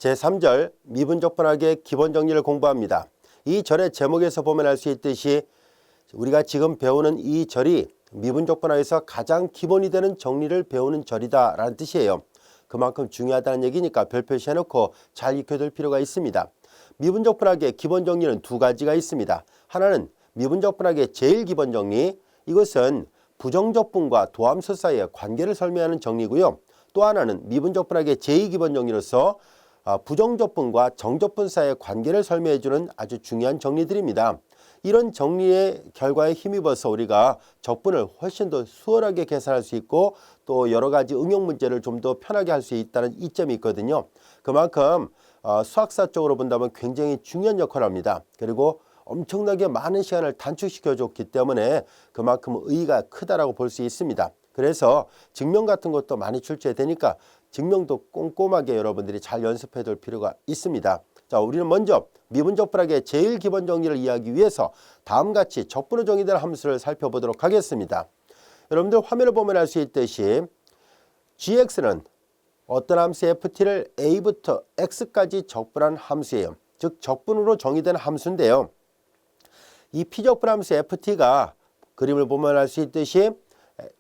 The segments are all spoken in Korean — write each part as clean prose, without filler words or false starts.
제3절 미분적분학의 기본 정리를 공부합니다. 이 절의 제목에서 보면 알 수 있듯이 우리가 지금 배우는 이 절이 미분적분학에서 가장 기본이 되는 정리를 배우는 절이다 라는 뜻이에요. 그만큼 중요하다는 얘기니까 별 표시해놓고 잘 익혀둘 필요가 있습니다. 미분적분학의 기본 정리는 두 가지가 있습니다. 하나는 미분적분학의 제일 기본 정리, 이것은 부정적분과 도함수 사이의 관계를 설명하는 정리고요. 또 하나는 미분적분학의 제2기본 정리로서 부정적분과 정적분 사이의 관계를 설명해주는 아주 중요한 정리들입니다. 이런 정리의 결과에 힘입어서 우리가 적분을 훨씬 더 수월하게 계산할 수 있고 또 여러 가지 응용 문제를 좀 더 편하게 할 수 있다는 이점이 있거든요. 그만큼 수학사 쪽으로 본다면 굉장히 중요한 역할을 합니다. 그리고 엄청나게 많은 시간을 단축시켜 줬기 때문에 그만큼 의의가 크다라고 볼 수 있습니다. 그래서 증명 같은 것도 많이 출제되니까 증명도 꼼꼼하게 여러분들이 잘 연습해 둘 필요가 있습니다. 자, 우리는 먼저 미분적분학의 제일 기본 정리를 이해하기 위해서 다음같이 적분으로 정의된 함수를 살펴보도록 하겠습니다. 여러분들 화면을 보면 알 수 있듯이 gx는 어떤 함수 ft를 a부터 x까지 적분한 함수예요. 즉 적분으로 정의된 함수인데요. 이 피적분 함수 ft가 그림을 보면 알 수 있듯이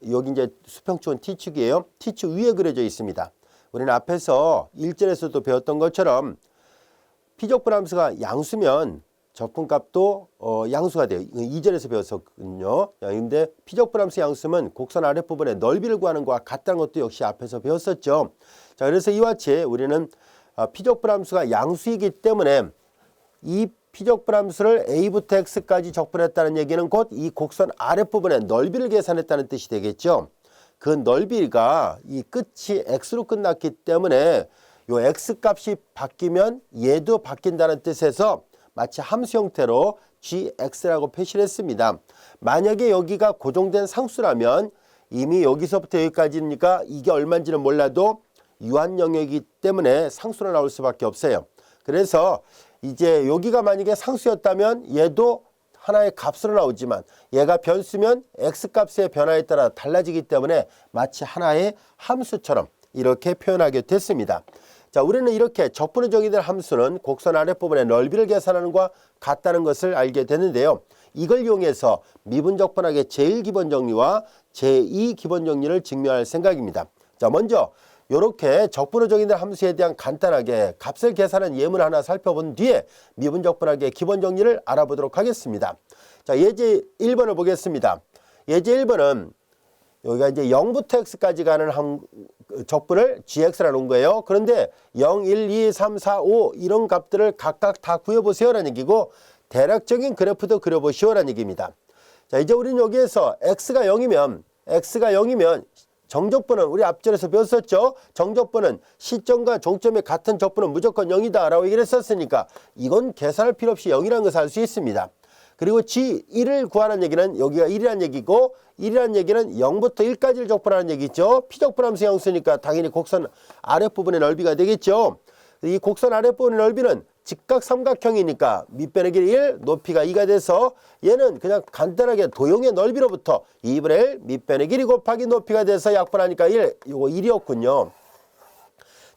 여기 이제 수평축은 t축이에요. t축 위에 그려져 있습니다. 우리는 앞에서 1절에서도 배웠던 것처럼 피적분 함수가 양수면 적분값도 양수가 돼요. 2절에서 배웠었거든요. 그런데 피적분 함수 양수면 곡선 아랫부분의 넓이를 구하는 것과 같다는 것도 역시 앞에서 배웠었죠. 자, 그래서 이와 같이 우리는 피적분 함수가 양수이기 때문에 이 피적분 함수를 a부터 x까지 적분했다는 얘기는 곧 이 곡선 아랫부분의 넓이를 계산했다는 뜻이 되겠죠. 그 넓이가 이 끝이 x로 끝났기 때문에 요 x값이 바뀌면 얘도 바뀐다는 뜻에서 마치 함수 형태로 gx라고 표시를 했습니다. 만약에 여기가 고정된 상수라면 이미 여기서부터 여기까지니까 이게 얼마인지는 몰라도 유한 영역이기 때문에 상수로 나올 수밖에 없어요. 그래서 이제 여기가 만약에 상수였다면 얘도 하나의 값으로 나오지만 얘가 변수면 x값의 변화에 따라 달라지기 때문에 마치 하나의 함수처럼 이렇게 표현하게 됐습니다. 자, 우리는 이렇게 적분으로 정의된 함수는 곡선 아랫부분의 넓이를 계산하는 것과 같다는 것을 알게 되는데요. 이걸 이용해서 미분적분학의 제일 기본 정리와 제2 기본 정리를 증명할 생각입니다. 자, 먼저 이렇게 적분으로 정의된 함수에 대한 간단하게 값을 계산한 예문을 하나 살펴본 뒤에 미분적분학의 기본 정리를 알아보도록 하겠습니다. 자, 예제 1번을 보겠습니다. 예제 1번은 여기가 이제 0부터 x까지 가는 적분을 gx라 놓은 거예요. 그런데 0, 1, 2, 3, 4, 5 이런 값들을 각각 다 구해보세요라는 얘기고 대략적인 그래프도 그려보시오라는 얘기입니다. 자, 이제 우리는 여기에서 x가 0이면 정적분은 우리 앞절에서 배웠었죠. 정적분은 시점과 종점이 같은 적분은 무조건 0이다 라고 얘기를 했었으니까 이건 계산할 필요 없이 0이라는 것을 알 수 있습니다. 그리고 g1을 구하는 얘기는 여기가 1이라는 얘기고 1이라는 얘기는 0부터 1까지를 적분하는 얘기죠. 피적분 함수 양수니까 당연히 곡선 아랫부분의 넓이가 되겠죠. 이 곡선 아랫부분의 넓이는 직각삼각형이니까 밑변의 길이 1, 높이가 2가 돼서 얘는 그냥 간단하게 도형의 넓이로부터 2분의 1 밑변의 길이 곱하기 높이가 돼서 약분하니까 1, 이거 1이었군요.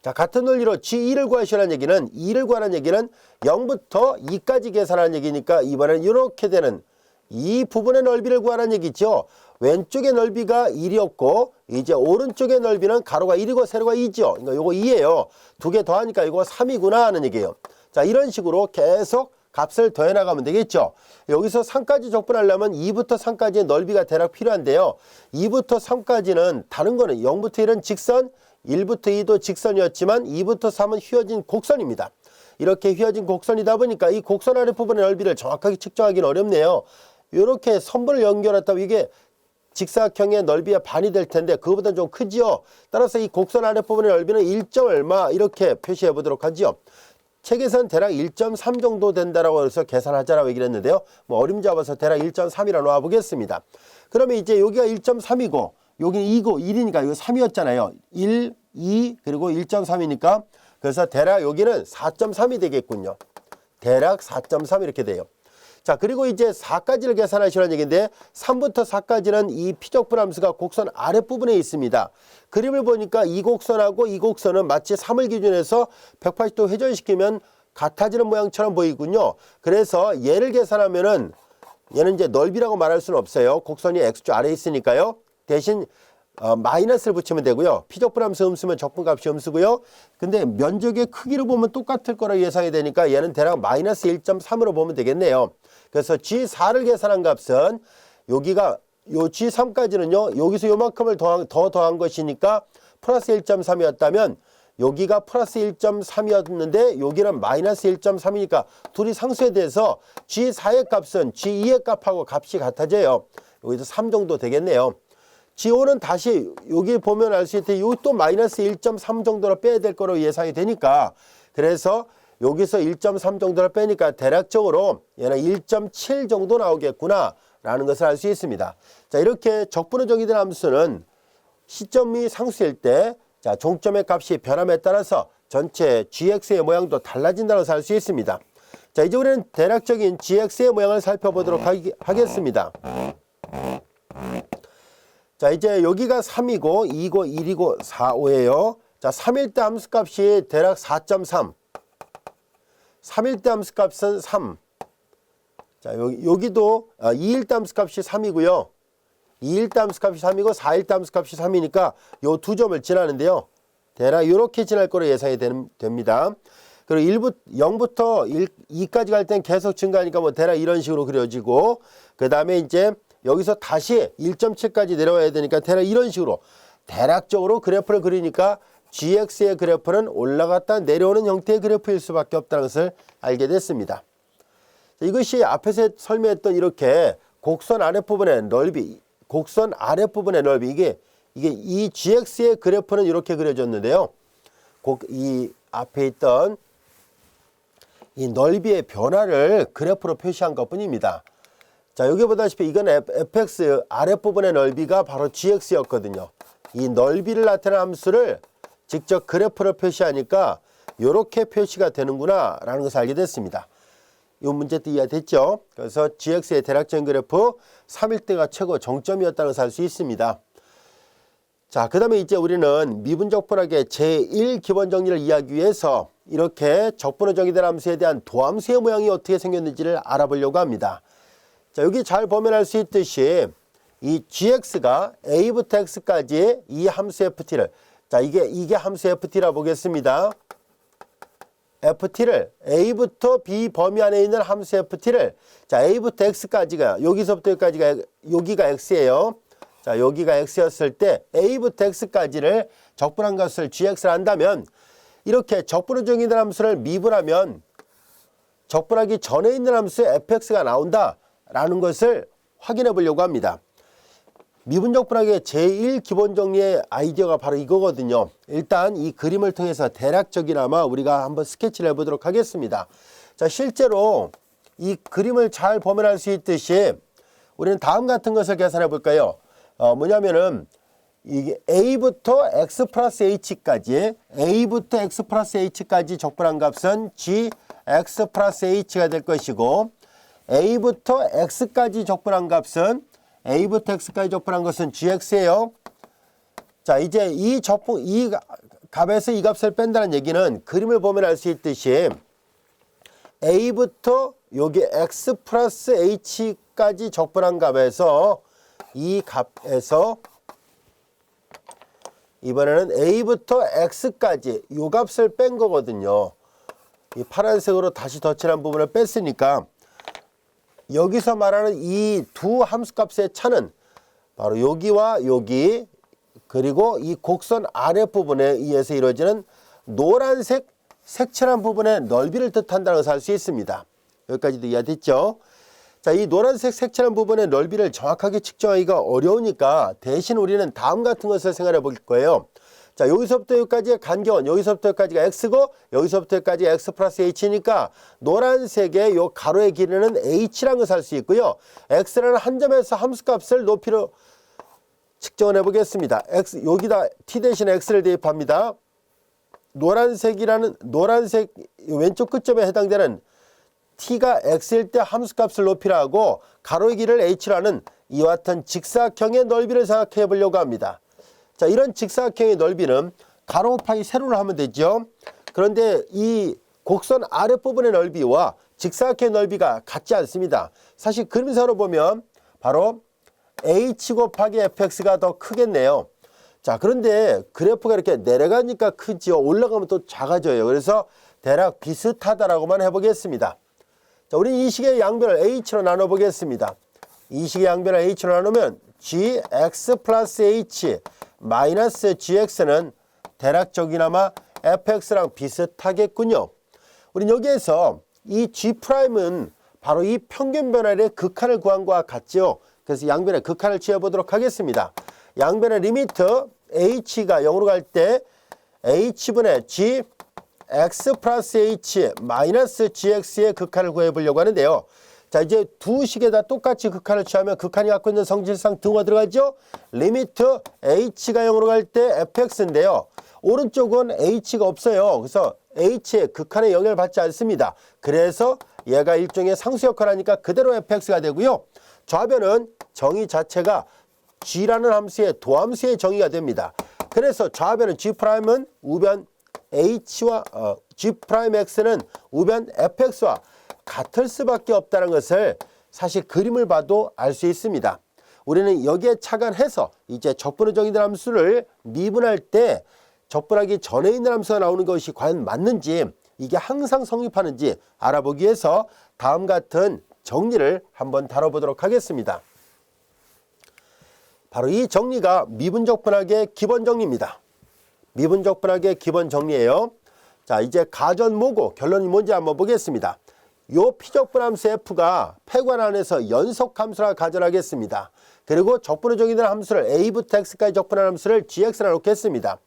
자, 같은 논리로 G2를 구하시라는 얘기는 2를 구하는 얘기는 0부터 2까지 계산하는 얘기니까 이번에는 이렇게 되는 이 부분의 넓이를 구하라는 얘기죠. 왼쪽의 넓이가 1이었고 이제 오른쪽의 넓이는 가로가 1이고 세로가 2죠. 그러니까 요거 2예요. 두 개 더하니까 이거 3이구나 하는 얘기예요. 자, 이런 식으로 계속 값을 더해 나가면 되겠죠. 여기서 3까지 적분하려면 2부터 3까지의 넓이가 대략 필요한데요. 2부터 3까지는 다른 거는 0부터 1은 직선, 1부터 2도 직선이었지만 2부터 3은 휘어진 곡선입니다. 이렇게 휘어진 곡선이다 보니까 이 곡선 아랫부분의 넓이를 정확하게 측정하기는 어렵네요. 이렇게 선분을 연결했다고 이게 직사각형의 넓이의 반이 될 텐데 그거보다는 좀 크지요. 따라서 이 곡선 아랫부분의 넓이는 1점 얼마 이렇게 표시해 보도록 하지요. 책에서는 대략 1.3 정도 된다라고 해서 계산하자라고 얘기를 했는데요. 뭐 어림 잡아서 대략 1.3이라 놓아 보겠습니다. 그러면 이제 여기가 1.3이고 여기는 2고 1이니까 이거 3이었잖아요. 1, 2 그리고 1.3이니까 그래서 대략 여기는 4.3이 되겠군요. 대략 4.3 이렇게 돼요. 자, 그리고 이제 4까지를 계산하시라는 얘기인데 3부터 4까지는 이 피적분 함수가 곡선 아랫부분에 있습니다. 그림을 보니까 이 곡선하고 이 곡선은 마치 3을 기준해서 180도 회전시키면 같아지는 모양처럼 보이군요. 그래서 얘를 계산하면은 얘는 이제 넓이라고 말할 수는 없어요. 곡선이 x축 아래에 있으니까요. 대신 마이너스를 붙이면 되고요. 피적분 함수 음수면 적분값이 음수고요. 근데 면적의 크기를 보면 똑같을 거라고 예상이 되니까 얘는 대략 마이너스 1.3으로 보면 되겠네요. 그래서 G4를 계산한 값은 여기가 요 G3까지는요. 여기서 요만큼을 더 더한 것이니까 플러스 1.3이었다면 여기가 플러스 1.3이었는데 여기는 마이너스 1.3이니까 둘이 상수에 대해서 G4의 값은 G2의 값하고 값이 같아져요. 여기서 3 정도 되겠네요. G5는 다시 여기 보면 알 수 있듯이 또 마이너스 1.3 정도로 빼야 될 거로 예상이 되니까 그래서 여기서 1.3 정도를 빼니까 대략적으로 얘는 1.7 정도 나오겠구나 라는 것을 알 수 있습니다. 자, 이렇게 적분의 정의된 함수는 시점이 상수일 때 자, 종점의 값이 변함에 따라서 전체 gx의 모양도 달라진다고 알 수 있습니다. 자, 이제 우리는 대략적인 gx의 모양을 살펴보도록 하겠습니다. 자, 이제 여기가 3이고 2고 1이고 4, 5예요. 자, 3일 때 함수값이 대략 4.3. 3일 때 함수값은 3. 자, 여기도 2일 때 함수값이 3이고요. 2일 때 함수값이 3이고 4일 때 함수값이 3이니까 요 두 점을 지나는데요. 대략 이렇게 지날 거로 예상이 됩니다. 그리고 0부터 2까지 갈 땐 계속 증가하니까 뭐 대략 이런 식으로 그려지고 그 다음에 이제 여기서 다시 1.7까지 내려와야 되니까 대략 이런 식으로 대략적으로 그래프를 그리니까 gx의 그래프는 올라갔다 내려오는 형태의 그래프일 수밖에 없다는 것을 알게 됐습니다. 이것이 앞에서 설명했던 이렇게 곡선 아랫부분의 넓이, 곡선 아랫부분의 넓이 이게 이 gx의 그래프는 이렇게 그려졌는데요. 이 앞에 있던 이 넓이의 변화를 그래프로 표시한 것뿐입니다. 자, 여기 보다시피 이건 fx 아랫부분의 넓이가 바로 gx였거든요. 이 넓이를 나타내는 함수를 직접 그래프로 표시하니까 이렇게 표시가 되는구나 라는 것을 알게 됐습니다. 이 문제도 이해됐죠? 그래서 gx의 대략적인 그래프 3일대가 최고 정점이었다는 것을 알 수 있습니다. 자, 그 다음에 이제 우리는 미분적분학의 제1 기본 정리를 이해하기 위해서 이렇게 적분의 정의된 함수에 대한 도함수의 모양이 어떻게 생겼는지를 알아보려고 합니다. 자, 여기 잘 보면 알 수 있듯이 이 gx가 a부터 x까지 이 함수 ft를 자, 이게 함수 ft라 보겠습니다. ft를 a부터 b 범위 안에 있는 함수 ft를 자, a부터 x까지가 여기서부터 여기까지가 여기가 x예요. 자, 여기가 x였을 때 a부터 x까지를 적분한 것을 gx를 한다면 이렇게 적분의 정의된 함수를 미분하면 적분하기 전에 있는 함수 fx가 나온다라는 것을 확인해 보려고 합니다. 미분적분학의 제1 기본 정리의 아이디어가 바로 이거거든요. 일단 이 그림을 통해서 대략적이나마 우리가 한번 스케치를 해보도록 하겠습니다. 자, 실제로 이 그림을 잘 보면 알 수 있듯이 우리는 다음 같은 것을 계산해 볼까요? 뭐냐면은 이게 a부터 x 플러스 h까지 a부터 x 플러스 h까지 적분한 값은 gx 플러스 h가 될 것이고 a부터 x까지 적분한 값은 a부터 x까지 적분한 것은 gx예요. 자, 이제 이 값에서 이 값을 뺀다는 얘기는 그림을 보면 알 수 있듯이 a부터 여기 x 플러스 h까지 적분한 값에서 이 값에서 이번에는 a부터 x까지 이 값을 뺀 거거든요. 이 파란색으로 다시 덧칠한 부분을 뺐으니까 여기서 말하는 이 두 함수값의 차는 바로 여기와 여기 그리고 이 곡선 아랫부분에 의해서 이루어지는 노란색 색칠한 부분의 넓이를 뜻한다는 것을 알 수 있습니다. 여기까지도 이해됐죠? 자, 이 노란색 색칠한 부분의 넓이를 정확하게 측정하기가 어려우니까 대신 우리는 다음 같은 것을 생각해 볼 거예요. 자, 여기서부터 여기까지의 간격은 여기서부터 여기까지가 x고 여기서부터 여기까지 x 플러스 h니까 노란색의 요 가로의 길이는 h라는 것을 알 수 있고요. x라는 한 점에서 함수값을 높이로 측정을 해보겠습니다. 여기다 t 대신에 x를 대입합니다. 노란색 왼쪽 끝점에 해당되는 t가 x일 때 함수값을 높이라 하고 가로의 길을 h라는 이와 같은 직사각형의 넓이를 생각해 보려고 합니다. 자, 이런 직사각형의 넓이는 가로 곱하기 세로를 하면 되죠. 그런데 이 곡선 아랫부분의 넓이와 직사각형의 넓이가 같지 않습니다. 사실 그림상으로 보면 바로 h 곱하기 fx가 더 크겠네요. 자, 그런데 그래프가 이렇게 내려가니까 크지요. 올라가면 또 작아져요. 그래서 대략 비슷하다라고만 해보겠습니다. 자, 우리 이 식의 양변을 h로 나눠보겠습니다. 이 식의 양변을 h로 나누면 gx 플러스 h 마이너스 gx는 대략적이나마 fx랑 비슷하겠군요. 우린 여기에서 이 g'은 바로 이 평균 변화의 극한을 구한 것과 같죠. 그래서 양변의 극한을 취해보도록 하겠습니다. 양변의 리미트 h가 0으로 갈 때 h분의 g x 플러스 h 마이너스 gx의 극한을 구해보려고 하는데요. 자, 이제 두 식에 다 똑같이 극한을 취하면 극한이 갖고 있는 성질상 등호가 들어가죠. 리미트 h가 0으로 갈 때 fx인데요. 오른쪽은 h가 없어요. 그래서 h의 극한의 영향을 받지 않습니다. 그래서 얘가 일종의 상수 역할을 하니까 그대로 fx가 되고요. 좌변은 정의 자체가 g라는 함수의 도함수의 정의가 됩니다. 그래서 좌변은 g'은 우변 h와 g'x는 우변 fx와 같을 수밖에 없다는 것을 사실 그림을 봐도 알 수 있습니다. 우리는 여기에 착안해서 이제 적분의 정의된 함수를 미분할 때 적분하기 전에 있는 함수가 나오는 것이 과연 맞는지, 이게 항상 성립하는지 알아보기 위해서 다음 같은 정리를 한번 다뤄보도록 하겠습니다. 바로 이 정리가 미분적분학의 기본 정리입니다. 미분적분학의 기본 정리예요. 자, 이제 가전모고 결론이 뭔지 한번 보겠습니다. 요 피적분함수 f가 패관 안에서 연속함수라 가정하겠습니다. 그리고 적분의 정의된 함수를 a부터 x까지 적분한 함수를 gx라 놓겠습니다.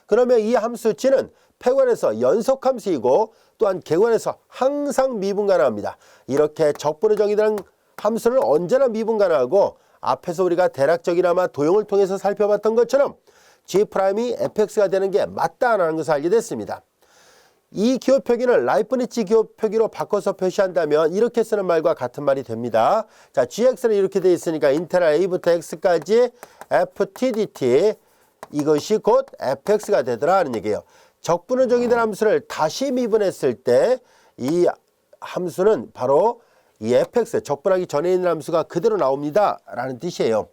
그러면 이 함수 g는 패관에서 연속함수이고 또한 객관에서 항상 미분가능합니다. 이렇게 적분의 정의된 함수는 언제나 미분가능하고 앞에서 우리가 대략적이나마 도형을 통해서 살펴봤던 것처럼 g'이 fx가 되는 게 맞다라는 것을 알게 됐습니다. 이 기호표기는 라이프니츠 기호표기로 바꿔서 표시한다면 이렇게 쓰는 말과 같은 말이 됩니다. 자, gx는 이렇게 되어 있으니까 인테그랄 a부터 x까지 ft dt 이것이 곧 fx가 되더라 하는 얘기예요. 적분의 정의된 함수를 다시 미분했을 때 이 함수는 바로 이 fx, 적분하기 전에 있는 함수가 그대로 나옵니다 라는 뜻이에요.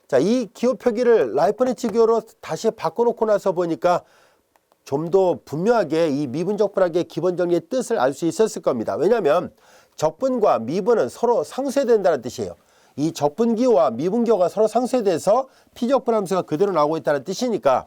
자, 이 기호표기를 라이프니츠 기호로 다시 바꿔놓고 나서 보니까 좀 더 분명하게 이 미분적분학의 기본 정리의 뜻을 알 수 있었을 겁니다. 왜냐하면 적분과 미분은 서로 상쇄된다는 뜻이에요. 이 적분기호와 미분기호가 서로 상쇄돼서 피적분함수가 그대로 나오고 있다는 뜻이니까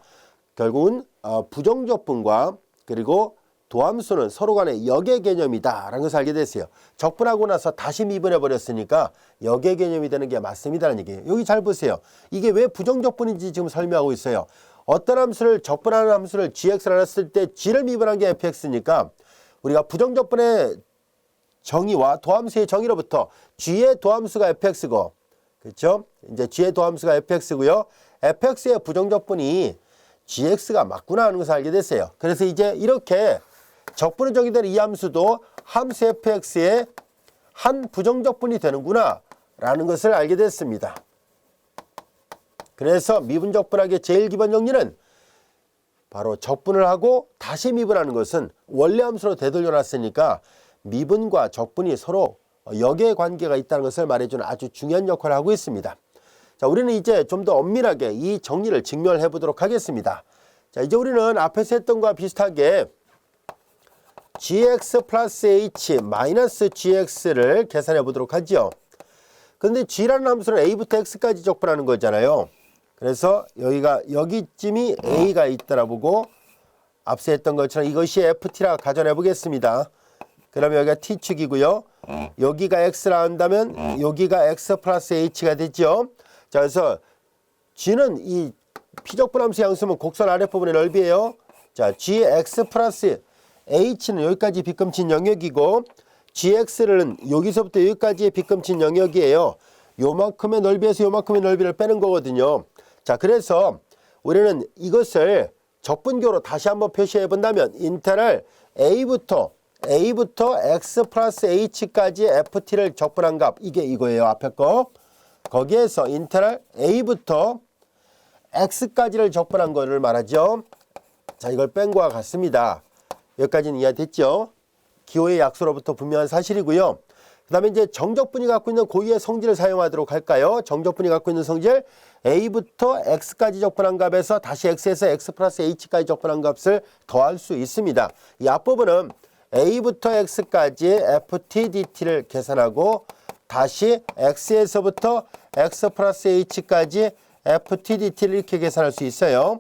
결국은 부정적분과 그리고 도함수는 서로 간의 역의 개념이다 라는 것을 알게 됐어요. 적분하고 나서 다시 미분해 버렸으니까 역의 개념이 되는 게 맞습니다라는 얘기예요. 여기 잘 보세요. 이게 왜 부정적분인지 지금 설명하고 있어요. 어떤 함수를 적분하는 함수를 gx라 했을 때 g를 미분한 게 fx니까 우리가 부정적분의 정의와 도함수의 정의로부터 g의 도함수가 fx고, 그렇죠? 이제 g의 도함수가 fx고요. fx의 부정적분이 gx가 맞구나 하는 것을 알게 됐어요. 그래서 이제 이렇게 적분의 정의된 이 함수도 함수 fx의 한 부정적분이 되는구나 라는 것을 알게 됐습니다. 그래서 미분적분학의 제일 기본 정리는 바로 적분을 하고 다시 미분하는 것은 원래 함수로 되돌려 놨으니까 미분과 적분이 서로 역의 관계가 있다는 것을 말해주는 아주 중요한 역할을 하고 있습니다. 자, 우리는 이제 좀 더 엄밀하게 이 정리를 직면해 보도록 하겠습니다. 자, 이제 우리는 앞에서 했던 것과 비슷하게 gx 플러스 h 마이너스 gx를 계산해 보도록 하죠. 그런데 g라는 함수는 a부터 x까지 적분하는 거잖아요. 그래서 여기쯤이 a가 있더라 보고 앞서 했던 것처럼 이것이 ft라 가정해 보겠습니다. 그러면 여기가 t축이고요. 여기가 x라 한다면 여기가 x 플러스 h가 되죠. 자, 그래서 g는 이 피적분함수 양수면 곡선 아랫부분의 넓이에요. 자, gx 플러스 h는 여기까지 빗금친 영역이고 gx는 여기서부터 여기까지의 빗금친 영역이에요. 요만큼의 넓이에서 요만큼의 넓이를 빼는 거거든요. 자, 그래서 우리는 이것을 적분교로 다시 한번 표시해 본다면 인테그랄 a부터 a부터 x 플러스 h까지 ft를 적분한 값, 이게 이거예요. 앞에 거. 거기에서 인테그랄 a부터 x까지를 적분한 거를 말하죠. 자, 이걸 뺀 거와 같습니다. 여기까지는 이해됐죠? 기호의 약수로부터 분명한 사실이고요. 그 다음에 이제 정적분이 갖고 있는 고유의 성질을 사용하도록 할까요? 정적분이 갖고 있는 성질 a부터 x까지 적분한 값에서 다시 x에서 x 플러스 h까지 적분한 값을 더할 수 있습니다. 이 앞부분은 a부터 x까지 ft dt를 계산하고 다시 x에서부터 x 플러스 h까지 ft dt를 이렇게 계산할 수 있어요.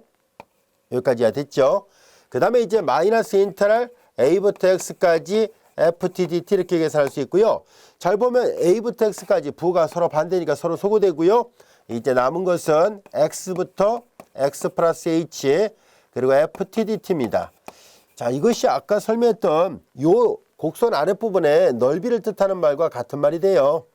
여기까지야 됐죠? 그 다음에 이제 마이너스 인테그랄 a부터 x까지 ft dt 이렇게 계산할 수 있고요. 잘 보면 a부터 x까지 부호가 서로 반대니까 서로 소거되고요. 이제 남은 것은 x부터 x 플러스 h 그리고 ft dt입니다. 자, 이것이 아까 설명했던 요 곡선 아랫부분의 넓이를 뜻하는 말과 같은 말이 돼요.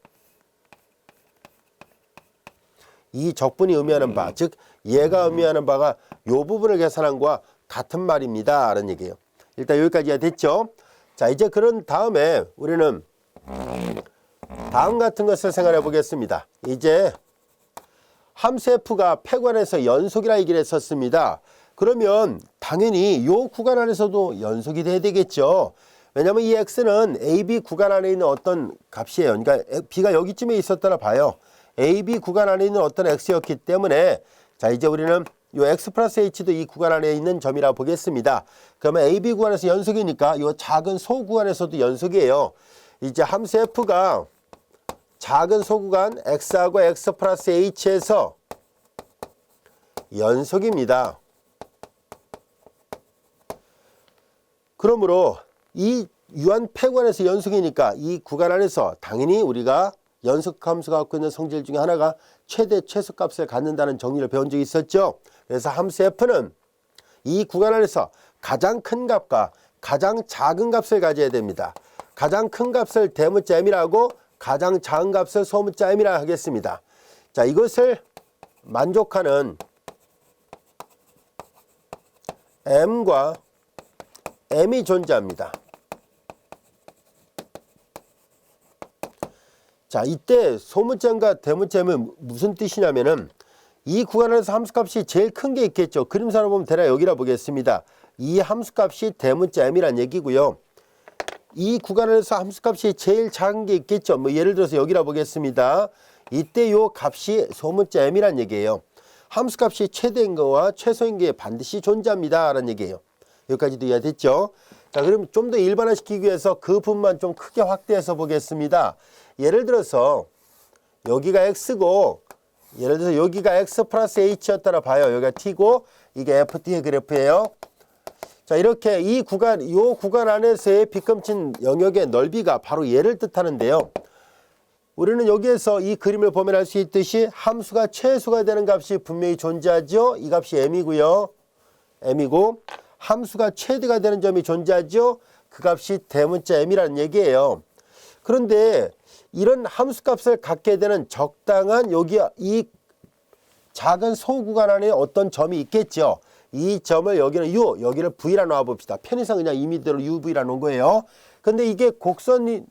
이 적분이 의미하는 바, 즉 얘가 의미하는 바가 요 부분을 계산한 거와 같은 말입니다 라는 얘기예요. 일단 여기까지가 됐죠. 자, 이제 그런 다음에 우리는 다음 같은 것을 생각해 보겠습니다. 이제 함수 f가 폐관에서 연속이라 얘기를 했었습니다. 그러면 당연히 요 구간 안에서도 연속이 돼야 되겠죠. 왜냐하면 이 x는 ab 구간 안에 있는 어떤 값이에요. 그러니까 b가 여기쯤에 있었다라 봐요. ab 구간 안에 있는 어떤 x였기 때문에 자, 이제 우리는 요 x 플러스 h도 이 구간 안에 있는 점이라 보겠습니다. 그러면 ab 구간에서 연속이니까 요 작은 소구간에서도 연속이에요. 이제 함수 f가 작은 소구간 x하고 x 플러스 h에서 연속입니다. 그러므로 이 유한 폐관에서 연속이니까 이 구간 안에서 당연히 우리가 연속 함수가 갖고 있는 성질 중에 하나가 최대 최소값을 갖는다는 정리를 배운 적이 있었죠. 그래서 함수 f는 이 구간 안에서 가장 큰 값과 가장 작은 값을 가져야 됩니다. 가장 큰 값을 대문자 m이라고 가장 작은 값을 소문자 m이라 하겠습니다. 자, 이것을 만족하는 m과 m이 존재합니다. 자, 이때 소문자과 대문자는 무슨 뜻이냐면은 이 구간에서 함수값이 제일 큰 게 있겠죠. 그림상으로 보면 대략 여기라 보겠습니다. 이 함수값이 대문자 m이란 얘기고요. 이 구간에서 함수값이 제일 작은 게 있겠죠. 뭐 예를 들어서 여기라 보겠습니다. 이때 요 값이 소문자 m이란 얘기예요. 함수값이 최대인 거와 최소인 게 반드시 존재합니다 라는 얘기예요. 여기까지도 이해됐죠? 자, 그럼 좀 더 일반화시키기 위해서 그 부분만 좀 크게 확대해서 보겠습니다. 예를 들어서 여기가 x고 예를 들어서 여기가 x 플러스 h였다라 봐요. 여기가 t고 이게 ft의 그래프예요. 자, 이렇게 이 구간, 요 구간 안에서의 빗금친 영역의 넓이가 바로 얘를 뜻하는데요. 우리는 여기에서 이 그림을 보면 알 수 있듯이 함수가 최소가 되는 값이 분명히 존재하죠. 이 값이 m이고요. m이고 함수가 최대가 되는 점이 존재하죠. 그 값이 대문자 m이라는 얘기예요. 그런데 이런 함수값을 갖게 되는 적당한 여기 이 작은 소구간 안에 어떤 점이 있겠죠. 이 점을 여기는 u, 여기를 v라 놔봅시다. 편의상 그냥 임의대로 uv라 놓은 거예요. 근데 이게 곡선이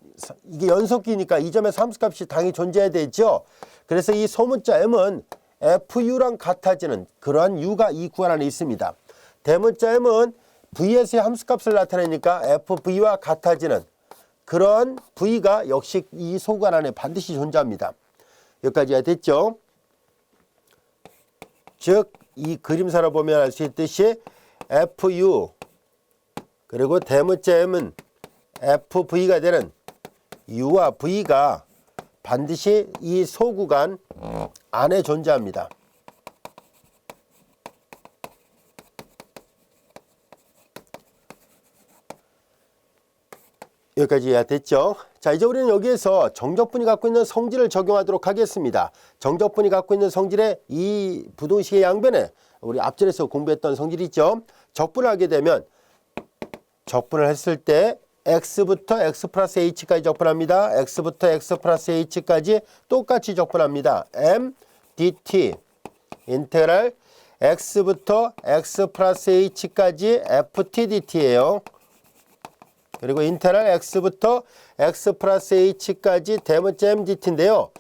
이게 연속이니까 이 점에서 함수값이 당연히 존재해야 되죠. 그래서 이 소문자 m은 fu랑 같아지는 그러한 u가 이 구간 안에 있습니다. 대문자 m은 v에서의 함수값을 나타내니까 fv와 같아지는 그런 v가 역시 이 소구간 안에 반드시 존재합니다. 여기까지가 됐죠. 즉 이 그림사로 보면 알 수 있듯이 fu 그리고 대문자 m은 fv가 되는 u와 v가 반드시 이 소구간 안에 존재합니다. 여기까지 이해됐죠? 자, 이제 우리는 여기에서 정적분이 갖고 있는 성질을 적용하도록 하겠습니다. 정적분이 갖고 있는 성질의 이 부등식의 양변에 우리 앞전에서 공부했던 성질이 있죠. 적분을 하게 되면 적분을 했을 때 x부터 x 플러스 h까지 적분합니다. x부터 x 플러스 h까지 똑같이 적분합니다. m dt 인테그랄 x부터 x 플러스 h까지 ft dt예요. 그리고 인테그랄 x부터 x 플러스 h까지 대문자 mdt인데요.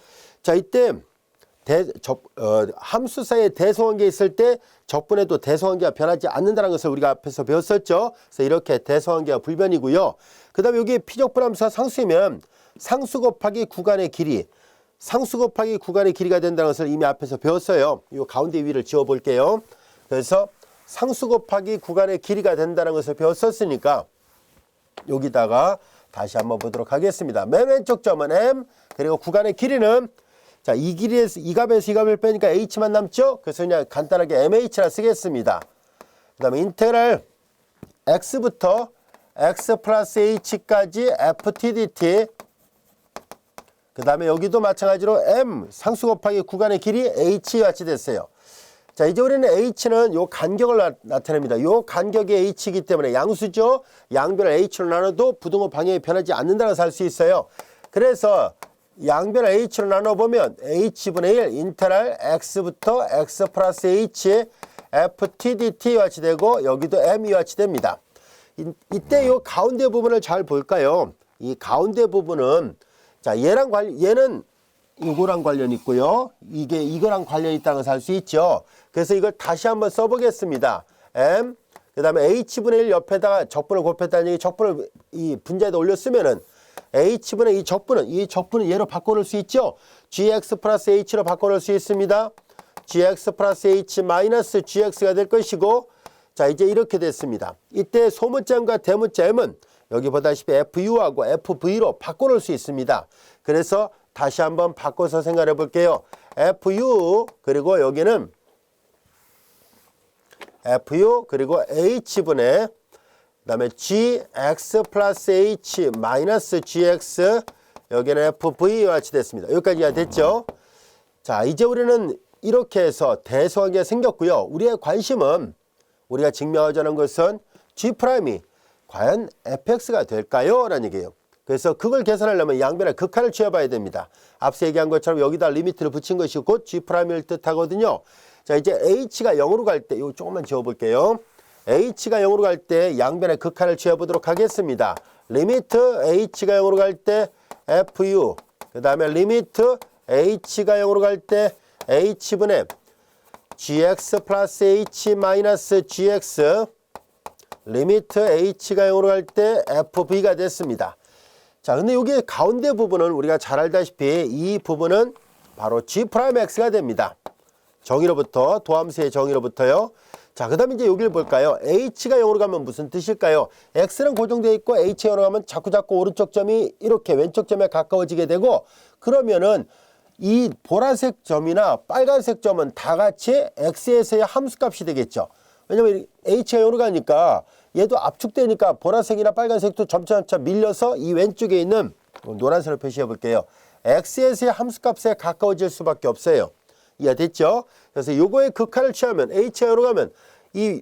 자, 이때 함수 사이에 대소관계 있을 때 적분에도 대소관계가 변하지 않는다는 것을 우리가 앞에서 배웠었죠. 그래서 이렇게 대소관계가 불변이고요. 그 다음에 여기 피적분함수가 상수이면 상수 곱하기 구간의 길이, 상수 곱하기 구간의 길이가 된다는 것을 이미 앞에서 배웠어요. 이 가운데 위를 지워 볼게요. 그래서 상수 곱하기 구간의 길이가 된다는 것을 배웠었으니까 여기다가 다시 한번 보도록 하겠습니다. 맨 왼쪽 점은 m, 그리고 구간의 길이는 자, 이 길이에서 이 값에서 이 값을 빼니까 h만 남죠? 그래서 그냥 간단하게 mh라 쓰겠습니다. 그 다음에 인테그랄 x부터 x 플러스 h까지 ft dt, 그 다음에 여기도 마찬가지로 m 상수 곱하기 구간의 길이 h 같이 됐어요. 자, 이제 우리는 h는 요 간격을 나타냅니다. 요 간격이 h이기 때문에 양수죠. 양변을 h로 나눠도 부등호 방향이 변하지 않는다는 것을 알 수 있어요. 그래서 양변을 h로 나눠보면 h분의 1 인테그랄 x부터 x 플러스 h ft dt 같이 되고 여기도 m이 같이 됩니다. 이때 요 가운데 부분을 잘 볼까요? 이 가운데 부분은 자, 얘는 이거랑 관련이 있고요. 이거랑 관련이 있다는 것을 알 수 있죠. 그래서 이걸 다시 한번 써보겠습니다. m, 그 다음에 h분의 1 옆에다가 적분을 곱했다는 얘기, 적분을 이 분자에다 올렸으면은 h분의 이 적분은 얘로 바꿔놓을 수 있죠. gx 플러스 h로 바꿔놓을 수 있습니다. gx 플러스 h 마이너스 gx가 될 것이고, 자, 이제 이렇게 됐습니다. 이때 소문자 m과 대문자 m은 여기 보다시피 fu하고 fv로 바꿔놓을 수 있습니다. 그래서 다시 한번 바꿔서 생각해 볼게요. fu 그리고 여기는 fu 그리고 h분의 그 다음에 gx 플러스 h 마이너스 gx, 여기는 fv와 같이 됐습니다. 여기까지가 됐죠. 자, 이제 우리는 이렇게 해서 대소관계가 생겼고요. 우리의 관심은 우리가 증명하자는 것은 G'이 과연 fx가 될까요? 라는 얘기예요. 그래서 그걸 계산하려면 양변의 극한을 취해봐야 됩니다. 앞서 얘기한 것처럼 여기다 리미트를 붙인 것이 곧 G'을 뜻하거든요. 자, 이제 h가 0으로 갈 때 이거 조금만 지워볼게요. h가 0으로 갈 때 양변의 극한을 취해보도록 하겠습니다. 리미트 h가 0으로 갈 때 fu, 그 다음에 리미트 h가 0으로 갈 때 h분의 gx 플러스 h 마이너스 gx, 리미트 h가 0으로 갈 때 fv가 됐습니다. 자, 근데 여기 가운데 부분은 우리가 잘 알다시피 이 부분은 바로 G'X가 됩니다. 정의로부터, 도함수의 정의로부터요. 자, 그 다음에 이제 여기를 볼까요? h가 0으로 가면 무슨 뜻일까요? x는 고정되어 있고 h가 0으로 가면 자꾸 오른쪽 점이 이렇게 왼쪽 점에 가까워지게 되고, 그러면은 이 보라색 점이나 빨간색 점은 다 같이 x에서의 함수값이 되겠죠. 왜냐면 h가 0으로 가니까 얘도 압축되니까 보라색이나 빨간색도 점차 밀려서 이 왼쪽에 있는 노란색을 표시해 볼게요. x에서의 함수값에 가까워질 수밖에 없어요. 이해됐죠? 그래서 요거의 극한을 취하면 h가 0으로 가면 이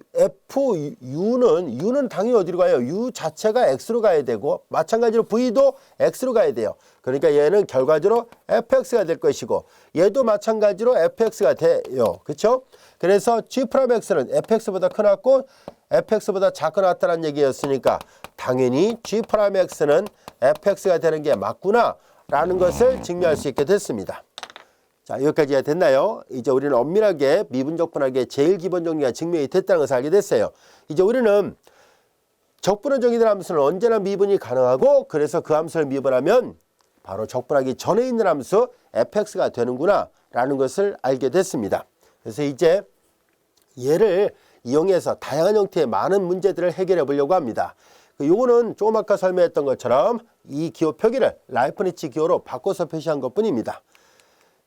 u는 당연히 어디로 가요? u 자체가 x로 가야 되고, 마찬가지로 v도 x로 가야 돼요. 그러니까 얘는 결과적으로 fx가 될 것이고, 얘도 마찬가지로 fx가 돼요. 그렇죠? 그래서 G'X는 fx보다 크고 fx보다 작거나 얘기였으니까 당연히 G'X는 fx가 되는 게 맞구나 라는 것을 증명할 수 있게 됐습니다. 자, 여기까지가 됐나요? 이제 우리는 엄밀하게 미분적분학의 제일 기본 정리가 증명이 됐다는 것을 알게 됐어요. 이제 우리는 적분원 정의된 함수는 언제나 미분이 가능하고, 그래서 그 함수를 미분하면 바로 적분하기 전에 있는 함수 fx가 되는구나 라는 것을 알게 됐습니다. 그래서 이제 얘를 이용해서 다양한 형태의 많은 문제들을 해결해 보려고 합니다. 요거는 조금 아까 설명했던 것처럼 이 기호 표기를 라이프니츠 기호로 바꿔서 표시한 것 뿐입니다.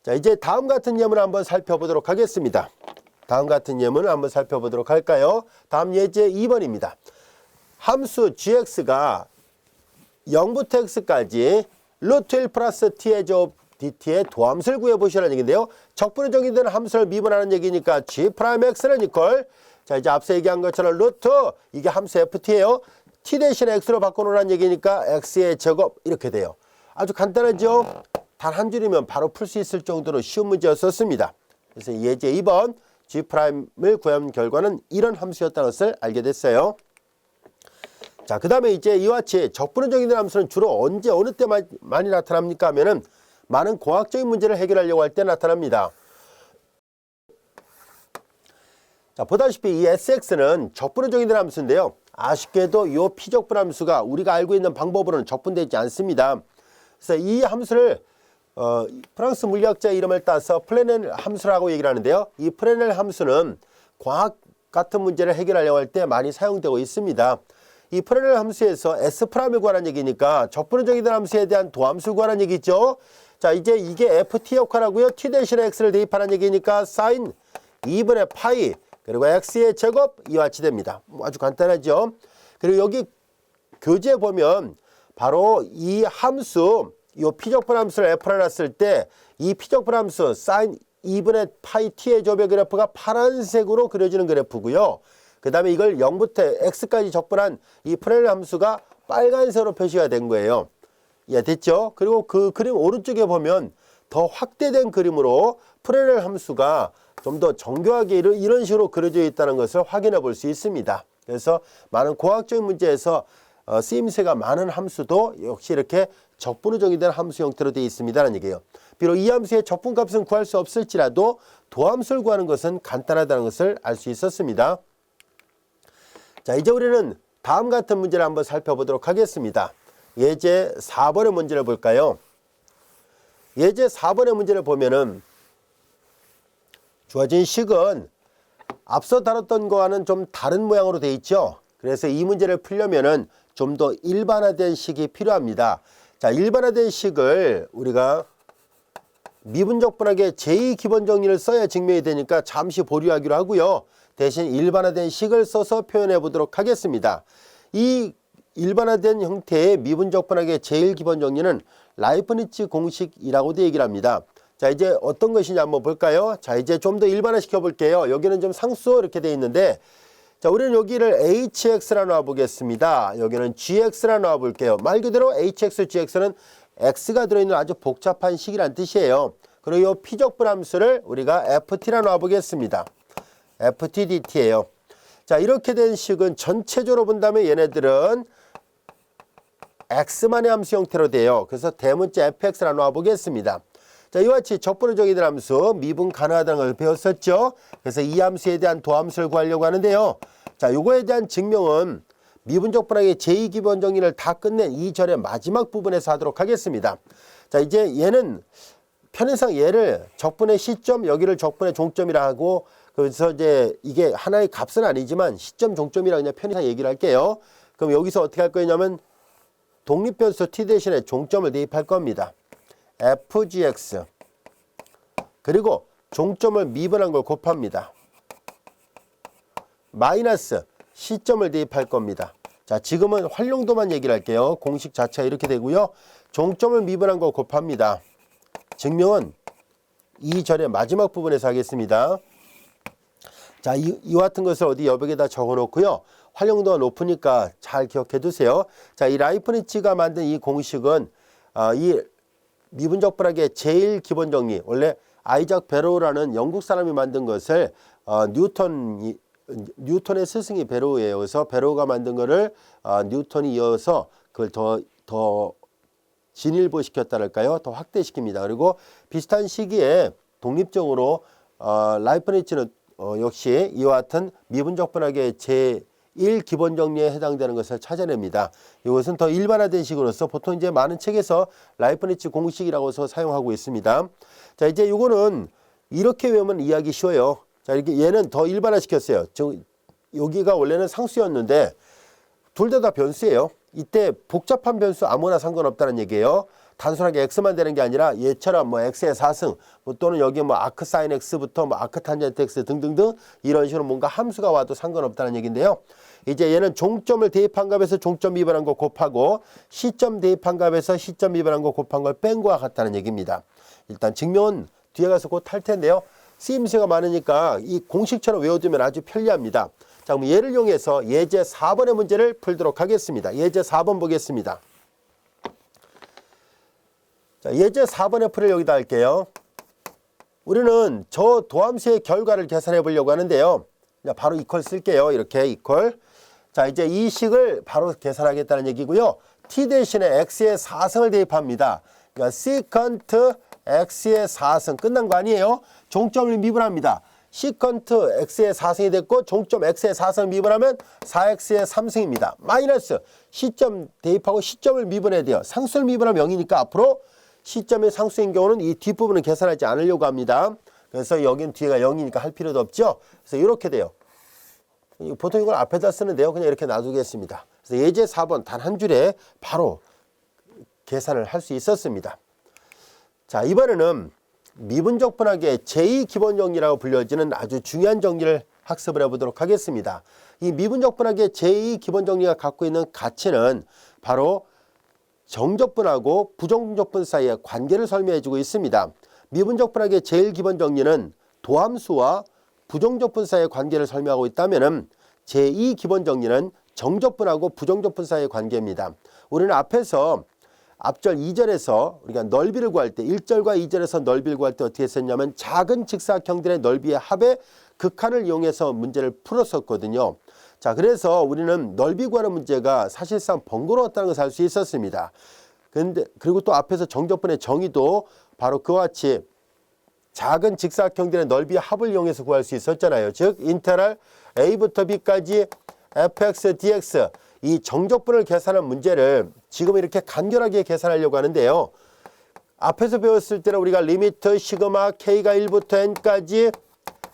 자, 이제 다음 같은 예문을 한번 살펴보도록 하겠습니다. 다음 같은 예문을 한번 살펴보도록 할까요? 다음 예제 2번입니다. 함수 gx가 0부터 x까지 루트 1 플러스 t의 제곱 dt의 도함수를 구해보시라는 얘기인데요. 적분이 정의되는 함수를 미분하는 얘기니까 G'X는 이퀄, 자, 이제 앞서 얘기한 것처럼 루트, 이게 함수 ft예요. t 대신에 x로 바꿔놓으라는 얘기니까 x의 제곱 이렇게 돼요. 아주 간단하죠? 단 한 줄이면 바로 풀 수 있을 정도로 쉬운 문제였었습니다. 그래서 예제 2번 G'을 구한 결과는 이런 함수였다는 것을 알게 됐어요. 자, 그 다음에 이제 이와 같이 적분원적인 함수는 주로 언제 어느 때 많이 나타납니까 하면은 많은 공학적인 문제를 해결하려고 할 때 나타납니다. 자, 보다시피 이 SX는 적분원적인 함수인데요. 아쉽게도 이 피적분 함수가 우리가 알고 있는 방법으로는 적분되지 않습니다. 그래서 이 함수를 프랑스 물리학자의 이름을 따서 플레넬 함수라고 얘기를 하는데요. 이 플레넬 함수는 과학 같은 문제를 해결하려고 할 때 많이 사용되고 있습니다. 이 플레넬 함수에서 S'을 구하는 얘기니까 적분원적인 함수에 대한 도함수를 구하는 얘기죠. 자, 이제 이게 FT 역할하고요. T 대신에 X를 대입하는 얘기니까 sin 2분의 파이 그리고 X의 제곱 이와 같이 됩니다. 아주 간단하죠. 그리고 여기 교재에 보면 바로 이 함수, 이 피적분 함수를 F를 놨을 때 이 피적분 함수 sin 2분의 파이 T의 제곱의 그래프가 파란색으로 그려지는 그래프고요. 그 다음에 이걸 0부터 X까지 적분한 이 플레넬 함수가 빨간색으로 표시가 된 거예요. 됐죠? 그리고 그 그림 오른쪽에 보면 더 확대된 그림으로 플레넬 함수가 좀 더 정교하게 이런 식으로 그려져 있다는 것을 확인해 볼 수 있습니다. 그래서 많은 과학적인 문제에서 쓰임새가 많은 함수도 역시 이렇게 적분의적이 된 함수 형태로 되어 있습니다라는 얘기예요. 비록 이 함수의 적분값은 구할 수 없을지라도 도함수를 구하는 것은 간단하다는 것을 알 수 있었습니다. 자, 이제 우리는 다음 같은 문제를 한번 살펴보도록 하겠습니다. 예제 4번의 문제를 볼까요? 예제 4번의 문제를 보면은 주어진 식은 앞서 다뤘던 거와는 좀 다른 모양으로 되어 있죠. 그래서 이 문제를 풀려면은 좀 더 일반화된 식이 필요합니다. 자, 일반화된 식을 우리가 미분적분학의 제2기본정리를 써야 증명이 되니까 잠시 보류하기로 하고요. 대신 일반화된 식을 써서 표현해 보도록 하겠습니다. 이 일반화된 형태의 미분적분학의 제1기본정리는 라이프니츠 공식이라고도 얘기를 합니다. 자, 이제 어떤 것이냐 한번 볼까요? 자, 이제 좀 더 일반화 시켜 볼게요. 여기는 좀 상수 이렇게 되어 있는데, 자, 우리는 여기를 hx라 놔 보겠습니다. 여기는 gx라 놔 볼게요. 말 그대로 hx, gx는 x가 들어있는 아주 복잡한 식이란 뜻이에요. 그리고 이 피적분 함수를 우리가 ft라 놔 보겠습니다. ft dt예요. 자, 이렇게 된 식은 전체적으로 본다면 얘네들은 x만의 함수 형태로 돼요. 그래서 대문자 fx라 놔 보겠습니다. 자, 이와 같이 적분의적인 함수 미분 가능하다는 걸 배웠었죠. 그래서 이 함수에 대한 도함수를 구하려고 하는데요. 자, 요거에 대한 증명은 미분적분학의 제2기본정리를 다 끝낸 이 절의 마지막 부분에서 하도록 하겠습니다. 자, 이제 얘는 편의상 얘를 적분의 시점, 여기를 적분의 종점이라 하고, 그래서 이제 이게 하나의 값은 아니지만 시점 종점이라 그냥 편의상 얘기를 할게요. 그럼 여기서 어떻게 할 거냐면 독립변수 t 대신에 종점을 대입할 겁니다. fgx 그리고 종점을 미분한 걸 곱합니다. 마이너스 시점을 대입할 겁니다. 자, 지금은 활용도만 얘기를 할게요. 공식 자체가 이렇게 되고요. 종점을 미분한 걸 곱합니다. 증명은 이 절의 마지막 부분에서 하겠습니다. 자, 이와 같은 것을 어디 여백에다 적어 놓고요. 활용도가 높으니까 잘 기억해 두세요. 자, 이 라이프니츠가 만든 이 공식은 이 미분적분학의 제일 기본 정리, 원래 아이작 베로우라는 영국 사람이 만든 것을 뉴턴의 스승이 베로우예요. 그래서 베로우가 만든 거를 뉴턴이 이어서 그걸 더 진일보시켰다랄까요? 더 확대시킵니다. 그리고 비슷한 시기에 독립적으로 라이프니츠는 역시 이와 같은 미분적분학의 제1 기본 정리에 해당되는 것을 찾아냅니다. 이것은 더 일반화된 식으로서 보통 이제 많은 책에서 라이프니츠 공식이라고 해서 사용하고 있습니다. 자, 이제 이거는 이렇게 외우면 이해하기 쉬워요. 자, 이렇게 얘는 더 일반화 시켰어요. 여기가 원래는 상수였는데 둘 다 변수예요. 이때 복잡한 변수 아무나 상관없다는 얘기예요. 단순하게 x만 되는 게 아니라 얘처럼 뭐 x의 4승 또는 여기 뭐 아크 사인 x부터 뭐 아크 탄젠트 x 등등등 이런 식으로 뭔가 함수가 와도 상관없다는 얘기인데요. 이제 얘는 종점을 대입한 값에서 종점 미분한 거 곱하고 시점 대입한 값에서 시점 미분한 거 곱한 걸 뺀 거와 같다는 얘기입니다. 일단 증명은 뒤에 가서 곧 할 텐데요. 쓰임새가 많으니까 이 공식처럼 외워두면 아주 편리합니다. 자, 그럼 얘를 이용해서 예제 4번의 문제를 풀도록 하겠습니다. 예제 4번 보겠습니다. 자, 예제 4번의 풀을 여기다 할게요. 우리는 저 도함수의 결과를 계산해 보려고 하는데요. 바로 이퀄 쓸게요. 이렇게 이퀄. 자, 이제 이 식을 바로 계산하겠다는 얘기고요. t 대신에 x의 4승을 대입합니다. 그러니까 secant x의 4승 끝난 거 아니에요? 종점을 미분합니다. secant x의 4승이 됐고 종점 x의 4승을 미분하면 4x의 3승입니다. 마이너스 시점 대입하고 시점을 미분해야 돼요. 상수를 미분하면 0이니까 앞으로 시점의 상수인 경우는 이 뒷부분은 계산하지 않으려고 합니다. 그래서 여기는 뒤에가 0이니까 할 필요도 없죠. 그래서 이렇게 돼요. 보통 이걸 앞에다 쓰는데요. 그냥 이렇게 놔두겠습니다. 그래서 예제 4번 단 한 줄에 바로 계산을 할 수 있었습니다. 자, 이번에는 미분적 분학의 제2기본정리라고 불려지는 아주 중요한 정리를 학습을 해보도록 하겠습니다. 이 미분적 분학의 제2기본정리가 갖고 있는 가치는 바로 정적분하고 부정적분 사이의 관계를 설명해주고 있습니다. 미분적 분학의 제일 기본 정리는 도함수와 부정적분 사이의 관계를 설명하고 있다면 제2기본 정리는 정적분하고 부정적분 사이의 관계입니다. 우리는 앞에서 앞절 2절에서 우리가 넓이를 구할 때 1절과 2절에서 넓이를 구할 때 어떻게 했었냐면 작은 직사각형들의 넓이의 합의 극한을 이용해서 문제를 풀었었거든요. 자, 그래서 우리는 넓이 구하는 문제가 사실상 번거로웠다는 것을 알 수 있었습니다. 그리고 또 앞에서 정적분의 정의도 바로 그와 같이 작은 직사각형들의 넓이의 합을 이용해서 구할 수 있었잖아요. 즉 인테그랄 a부터 b까지 fx dx 이 정적분을 계산한 문제를 지금 이렇게 간결하게 계산하려고 하는데요. 앞에서 배웠을 때는 우리가 리미트 시그마 k가 1부터 n까지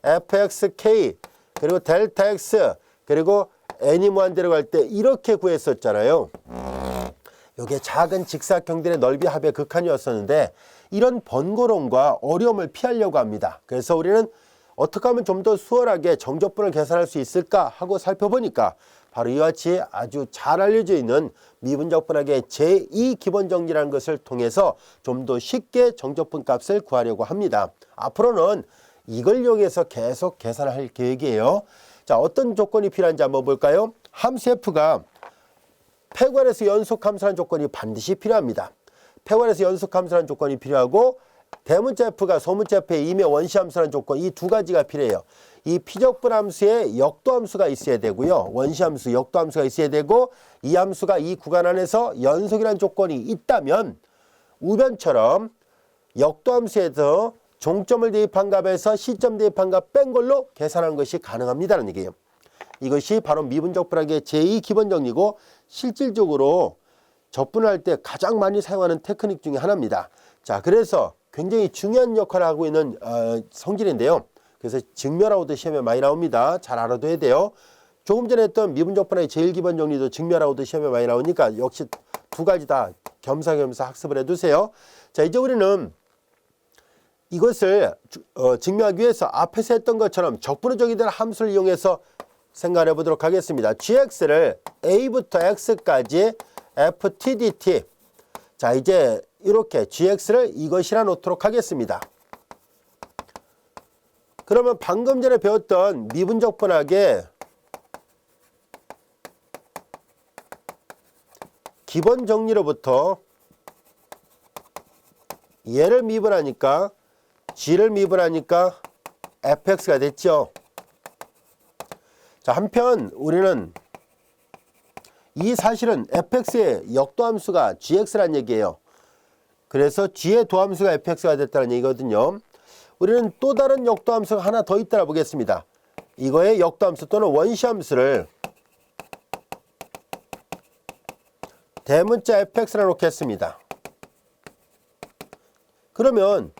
fxk 그리고 델타 x 그리고 n이 무한대로 갈 때 이렇게 구했었잖아요. 이게 작은 직사각형들의 넓이 합의 극한이었었는데 이런 번거로움과 어려움을 피하려고 합니다. 그래서 우리는 어떻게 하면 좀 더 수월하게 정적분을 계산할 수 있을까 하고 살펴보니까 바로 이와 같이 아주 잘 알려져 있는 미분적 분학의 제2기본정리라는 것을 통해서 좀 더 쉽게 정적분 값을 구하려고 합니다. 앞으로는 이걸 이용해서 계속 계산할 계획이에요. 자, 어떤 조건이 필요한지 한번 볼까요? 함수 f가 폐괄에서 연속함수라는 조건이 반드시 필요합니다. 폐괄에서 연속함수라는 조건이 필요하고 대문자 f가 소문자 f의 임의 원시함수라는 조건 이 두 가지가 필요해요. 이 피적분함수에 역도함수가 있어야 되고요. 원시함수, 역도함수가 있어야 되고 이 함수가 이 구간 안에서 연속이라는 조건이 있다면 우변처럼 역도함수에서 종점을 대입한 값에서 시점 대입한 값 뺀 걸로 계산하는 것이 가능합니다라는 얘기예요. 이것이 바로 미분적 분학의 제2기본정리고 실질적으로 적분을 할 때 가장 많이 사용하는 테크닉 중에 하나입니다. 자, 그래서 굉장히 중요한 역할을 하고 있는 성질인데요. 그래서 직면하고도 시험에 많이 나옵니다. 잘 알아둬야 돼요. 조금 전에 했던 미분적 분학의 제1기본정리도 직면하고도 시험에 많이 나오니까 역시 두 가지 다 겸사겸사 학습을 해두세요. 자, 이제 우리는 이것을 증명하기 위해서 앞에서 했던 것처럼 적분의 된 함수를 이용해서 생각해 보도록 하겠습니다. gx를 a부터 x까지 ftdt 자, 이제 이렇게 gx를 이것이라 놓도록 하겠습니다. 그러면 방금 전에 배웠던 미분적 분학의 기본 정리로부터 얘를 미분하니까 g를 미분하니까 fx가 됐죠. 자, 한편 우리는 이 사실은 fx의 역도함수가 gx란 얘기예요. 그래서 g의 도함수가 fx가 됐다는 얘기거든요. 우리는 또 다른 역도함수가 하나 더 있다라 보겠습니다. 이거의 역도함수 또는 원시함수를 대문자 fx라 놓겠습니다. 그러면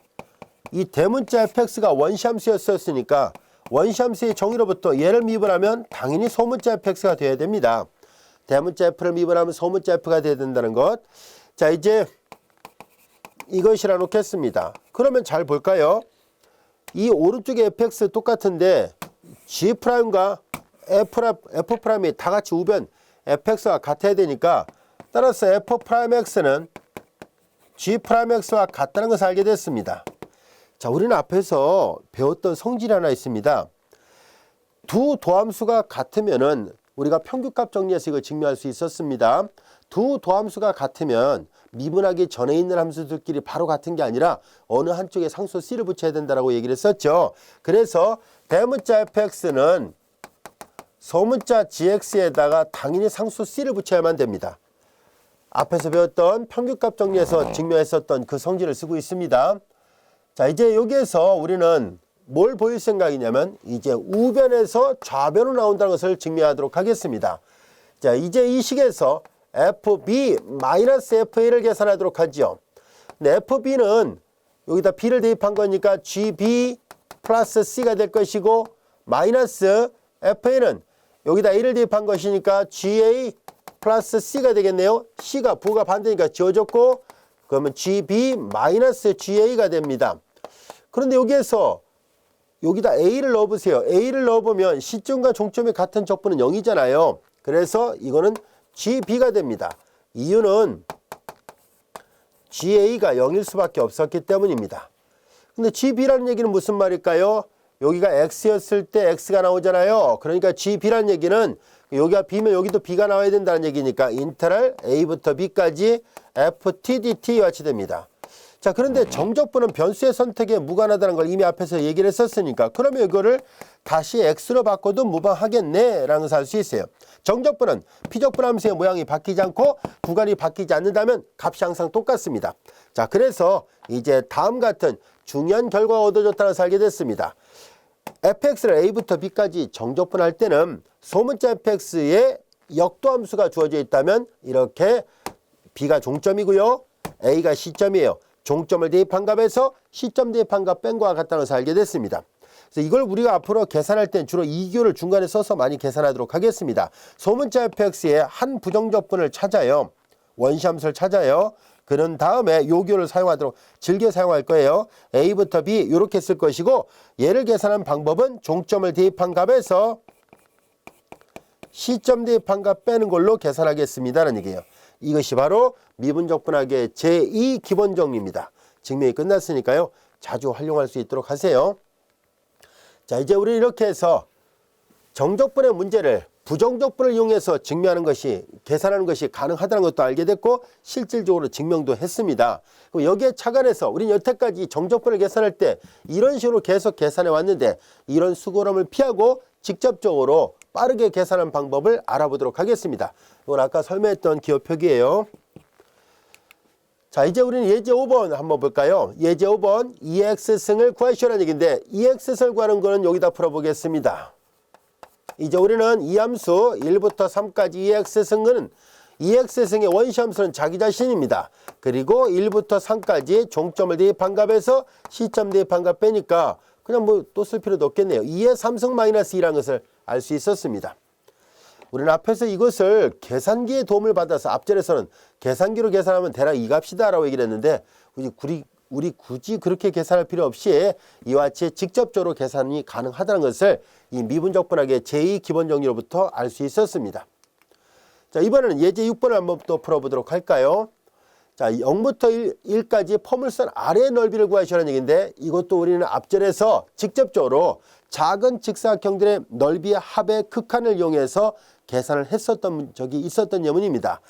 이 대문자 fx가 원시함수였으니까 원시함수의 정의로부터 얘를 미분하면 당연히 소문자 fx가 돼야 됩니다. 대문자 f를 미분하면 소문자 f가 돼야 된다는 것. 자, 이제 이것이라 놓겠습니다. 그러면 잘 볼까요? 이 오른쪽에 fx 똑같은데 g'과 f'이 다 같이 우변 fx와 같아야 되니까 따라서 f'x는 g'x와 같다는 것을 알게 됐습니다. 자, 우리는 앞에서 배웠던 성질이 하나 있습니다. 두 도함수가 같으면은 우리가 평균값 정리해서 이걸 증명할 수 있었습니다. 두 도함수가 같으면 미분하기 전에 있는 함수들끼리 바로 같은 게 아니라 어느 한쪽에 상수 c를 붙여야 된다라고 얘기를 했었죠. 그래서 대문자 fx는 소문자 gx에다가 당연히 상수 c를 붙여야만 됩니다. 앞에서 배웠던 평균값 정리에서 증명했었던 그 성질을 쓰고 있습니다. 자, 이제 여기에서 우리는 뭘 보일 생각이냐면 이제 우변에서 좌변으로 나온다는 것을 증명하도록 하겠습니다. 자, 이제 이 식에서 FB-FA를 계산하도록 하죠. 근데 FB는 여기다 B를 대입한 거니까 GB 플러스 C가 될 것이고, 마이너스 FA는 여기다 A를 대입한 것이니까 GA 플러스 C가 되겠네요. C가 부가 반대니까 지워졌고, 그러면 GB 마이너스 GA가 됩니다. 그런데 여기에서 여기다 A를 넣어보세요. A를 넣어보면 시점과 종점이 같은 적분은 0이잖아요. 그래서 이거는 GB가 됩니다. 이유는 GA가 0일 수밖에 없었기 때문입니다. 근데 GB라는 얘기는 무슨 말일까요? 여기가 X였을 때 X가 나오잖아요. 그러니까 GB라는 얘기는 여기가 B면 여기도 B가 나와야 된다는 얘기니까 인테럴 A부터 B까지 FTDT와 같이 됩니다. 자, 그런데 정적분은 변수의 선택에 무관하다는 걸 이미 앞에서 얘기를 했었으니까 그러면 이거를 다시 X로 바꿔도 무방하겠네 라는 것을 알 수 있어요. 정적분은 피적분 함수의 모양이 바뀌지 않고 구간이 바뀌지 않는다면 값이 항상 똑같습니다. 자, 그래서 이제 다음 같은 중요한 결과가 얻어졌다는 것을 알게 됐습니다. fx를 a부터 b까지 정적분할 때는 소문자 fx에 역도 함수가 주어져 있다면 이렇게 b가 종점이고요, a가 시점이에요. 종점을 대입한 값에서 시점 대입한 값 뺀 거와 같다는 것을 알게 됐습니다. 그래서 이걸 우리가 앞으로 계산할 땐 주로 이 기호를 중간에 써서 많이 계산하도록 하겠습니다. 소문자 fx의 한 부정적분을 찾아요. 원시함수를 찾아요. 그런 다음에 요 기호를 사용하도록 즐겨 사용할 거예요. a부터 b 이렇게 쓸 것이고, 얘를 계산한 방법은 종점을 대입한 값에서 시점 대입한 값 빼는 걸로 계산하겠습니다라는 얘기예요. 이것이 바로 미분적분학의 제2 기본 정리입니다. 증명이 끝났으니까요. 자주 활용할 수 있도록 하세요. 자, 이제 우리는 이렇게 해서 정적분의 문제를 부정적분을 이용해서 증명하는 것이, 계산하는 것이 가능하다는 것도 알게 됐고 실질적으로 증명도 했습니다. 여기에 착안해서 우리는 여태까지 정적분을 계산할 때 이런 식으로 계속 계산해 왔는데 이런 수고름을 피하고 직접적으로 빠르게 계산하는 방법을 알아보도록 하겠습니다. 이건 아까 설명했던 기호 표기예요. 자, 이제 우리는 예제 5번 한번 볼까요? 예제 5번 EX승을 구하시오라는 얘기인데 EX승을 구하는 거는 여기다 풀어보겠습니다. 이제 우리는 이 함수 1부터 3까지 EX승은 EX승의 원시함수는 자기 자신입니다. 그리고 1부터 3까지 종점을 대입한 값에서 시점 대입한 값 빼니까 그냥 뭐 또 쓸 필요도 없겠네요. 2의 3승 마이너스 2라는 것을 알 수 있었습니다. 우리는 앞에서 이것을 계산기의 도움을 받아서 앞절에서는 계산기로 계산하면 대략 이 값이다 라고 얘기를 했는데 우리 굳이 그렇게 계산할 필요 없이 이와 같이 직접적으로 계산이 가능하다는 것을 이 미분적분학의 제2 기본 정리로부터 알 수 있었습니다. 자, 이번에는 예제 6번을 한번 또 풀어보도록 할까요? 자, 0부터 1까지 포물선 아래의 넓이를 구하시라는 얘기인데 이것도 우리는 앞절에서 직접적으로 작은 직사각형들의 넓이의 합의 극한을 이용해서 계산을 했었던 적이 있었던 예문입니다.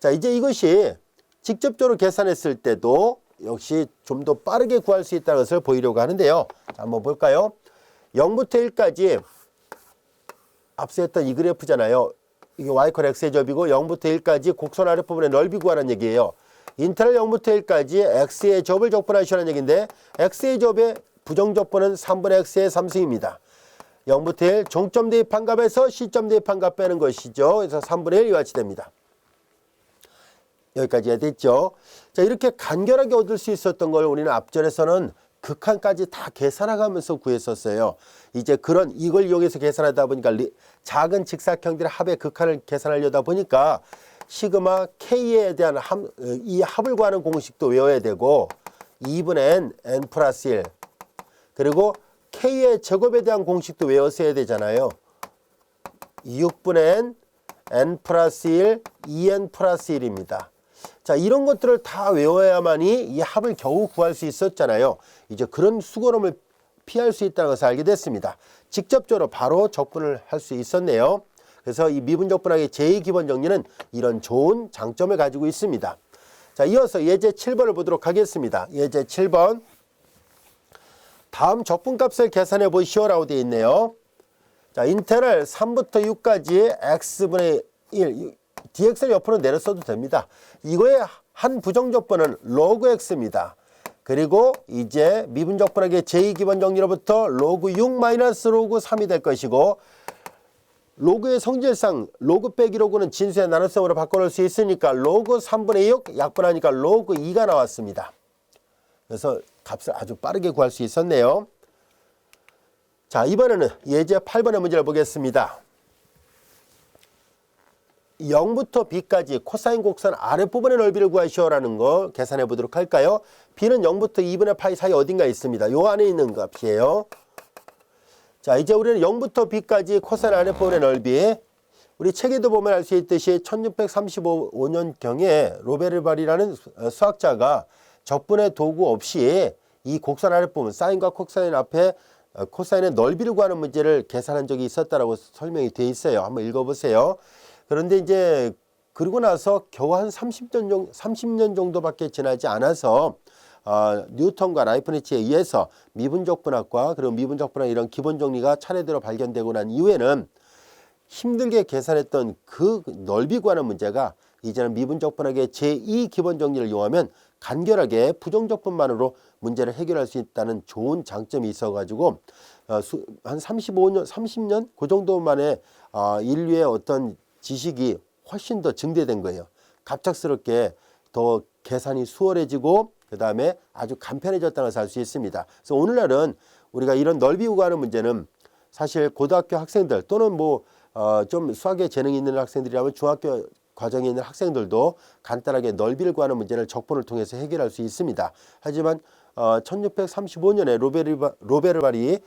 자, 이제 이것이 직접적으로 계산했을 때도 역시 좀 더 빠르게 구할 수 있다는 것을 보이려고 하는데요. 자, 한번 볼까요? 0부터 1까지 앞서 했던 이 그래프잖아요. 이게 y = x의 접이고 0부터 1까지 곡선 아랫부분의 넓이 구하라는 얘기예요. 인테럴 0부터 1까지 x의 접을 적분하시라는 얘기인데 x의 접의 부정적분은 3분의 x의 3승입니다. 0부터 1 종점 대입한 값에서 시점 대입한 값 빼는 것이죠. 그래서 3분의 1이 같이 됩니다. 여기까지 해야 됐죠. 자, 이렇게 간결하게 얻을 수 있었던 걸 우리는 앞절에서는 극한까지 다 계산해가면서 구했었어요. 이제 그런 이걸 이용해서 계산하다 보니까 작은 직사각형들의 합의 극한을 계산하려다 보니까 시그마 K에 대한 이 합을 구하는 공식도 외워야 되고 2분의 n 플러스 1 그리고 K의 제곱에 대한 공식도 외웠어야 되잖아요. 6분의 n 플러스 1 2n 플러스 1입니다. 자, 이런 것들을 다 외워야만이 이 합을 겨우 구할 수 있었잖아요. 이제 그런 수고름을 피할 수 있다는 것을 알게 됐습니다. 직접적으로 바로 적분을 할 수 있었네요. 그래서 이 미분적분학의 제2 기본 정리는 이런 좋은 장점을 가지고 있습니다. 자, 이어서 예제 7번을 보도록 하겠습니다. 예제 7번. 다음 적분값을 계산해 보시오라고 되어 있네요. 자, 인테그랄 3부터 6까지 x분의 1, dx를 옆으로 내려 써도 됩니다. 이거의 한 부정적분은 로그 x입니다. 그리고 이제 미분적분하게 제2기본정리로부터 로그 6 마이너스 로그 3이 될 것이고, 로그의 성질상 로그 빼기 로그는 진수의 나눗셈으로 바꿔놓을 수 있으니까 로그 3분의 6 약분하니까 로그 2가 나왔습니다. 그래서 값을 아주 빠르게 구할 수 있었네요. 자, 이번에는 예제 8번의 문제를 보겠습니다. 0부터 b까지 코사인 곡선 아랫부분의 넓이를 구하시오라는 거 계산해 보도록 할까요? b는 0부터 2분의 파이 사이 어딘가 있습니다. 요 안에 있는 값이에요. 자, 이제 우리는 0부터 b까지 코사인 아랫부분의 넓이, 우리 책에도 보면 알 수 있듯이 1635년경에 로베르발이라는 수학자가 적분의 도구 없이 이 곡선 아랫부분 사인과 코사인 앞에 코사인의 넓이를 구하는 문제를 계산한 적이 있었다라고 설명이 되어 있어요. 한번 읽어보세요. 그런데 이제 그러고 나서 겨우 한 30년 정도밖에 지나지 않아서 뉴턴과 라이프니츠에 의해서 미분적분학과 그리고 미분적분학 이런 기본 정리가 차례대로 발견되고 난 이후에는 힘들게 계산했던 그 넓이 구하는 문제가 이제는 미분적분학의 제2기본 정리를 이용하면 간결하게 부정적분만으로 문제를 해결할 수 있다는 좋은 장점이 있어가지고 한 30년 그 정도 만에 인류의 어떤 지식이 훨씬 더 증대된 거예요. 갑작스럽게 더 계산이 수월해지고 그 다음에 아주 간편해졌다는 것을 알 수 있습니다. 그래서 오늘날은 우리가 이런 넓이 구하는 문제는 사실 고등학교 학생들 또는 좀 수학에 재능이 있는 학생들이라면 중학교 과정에 있는 학생들도 간단하게 넓이를 구하는 문제를 적분을 통해서 해결할 수 있습니다. 하지만 1635년에 로베르발이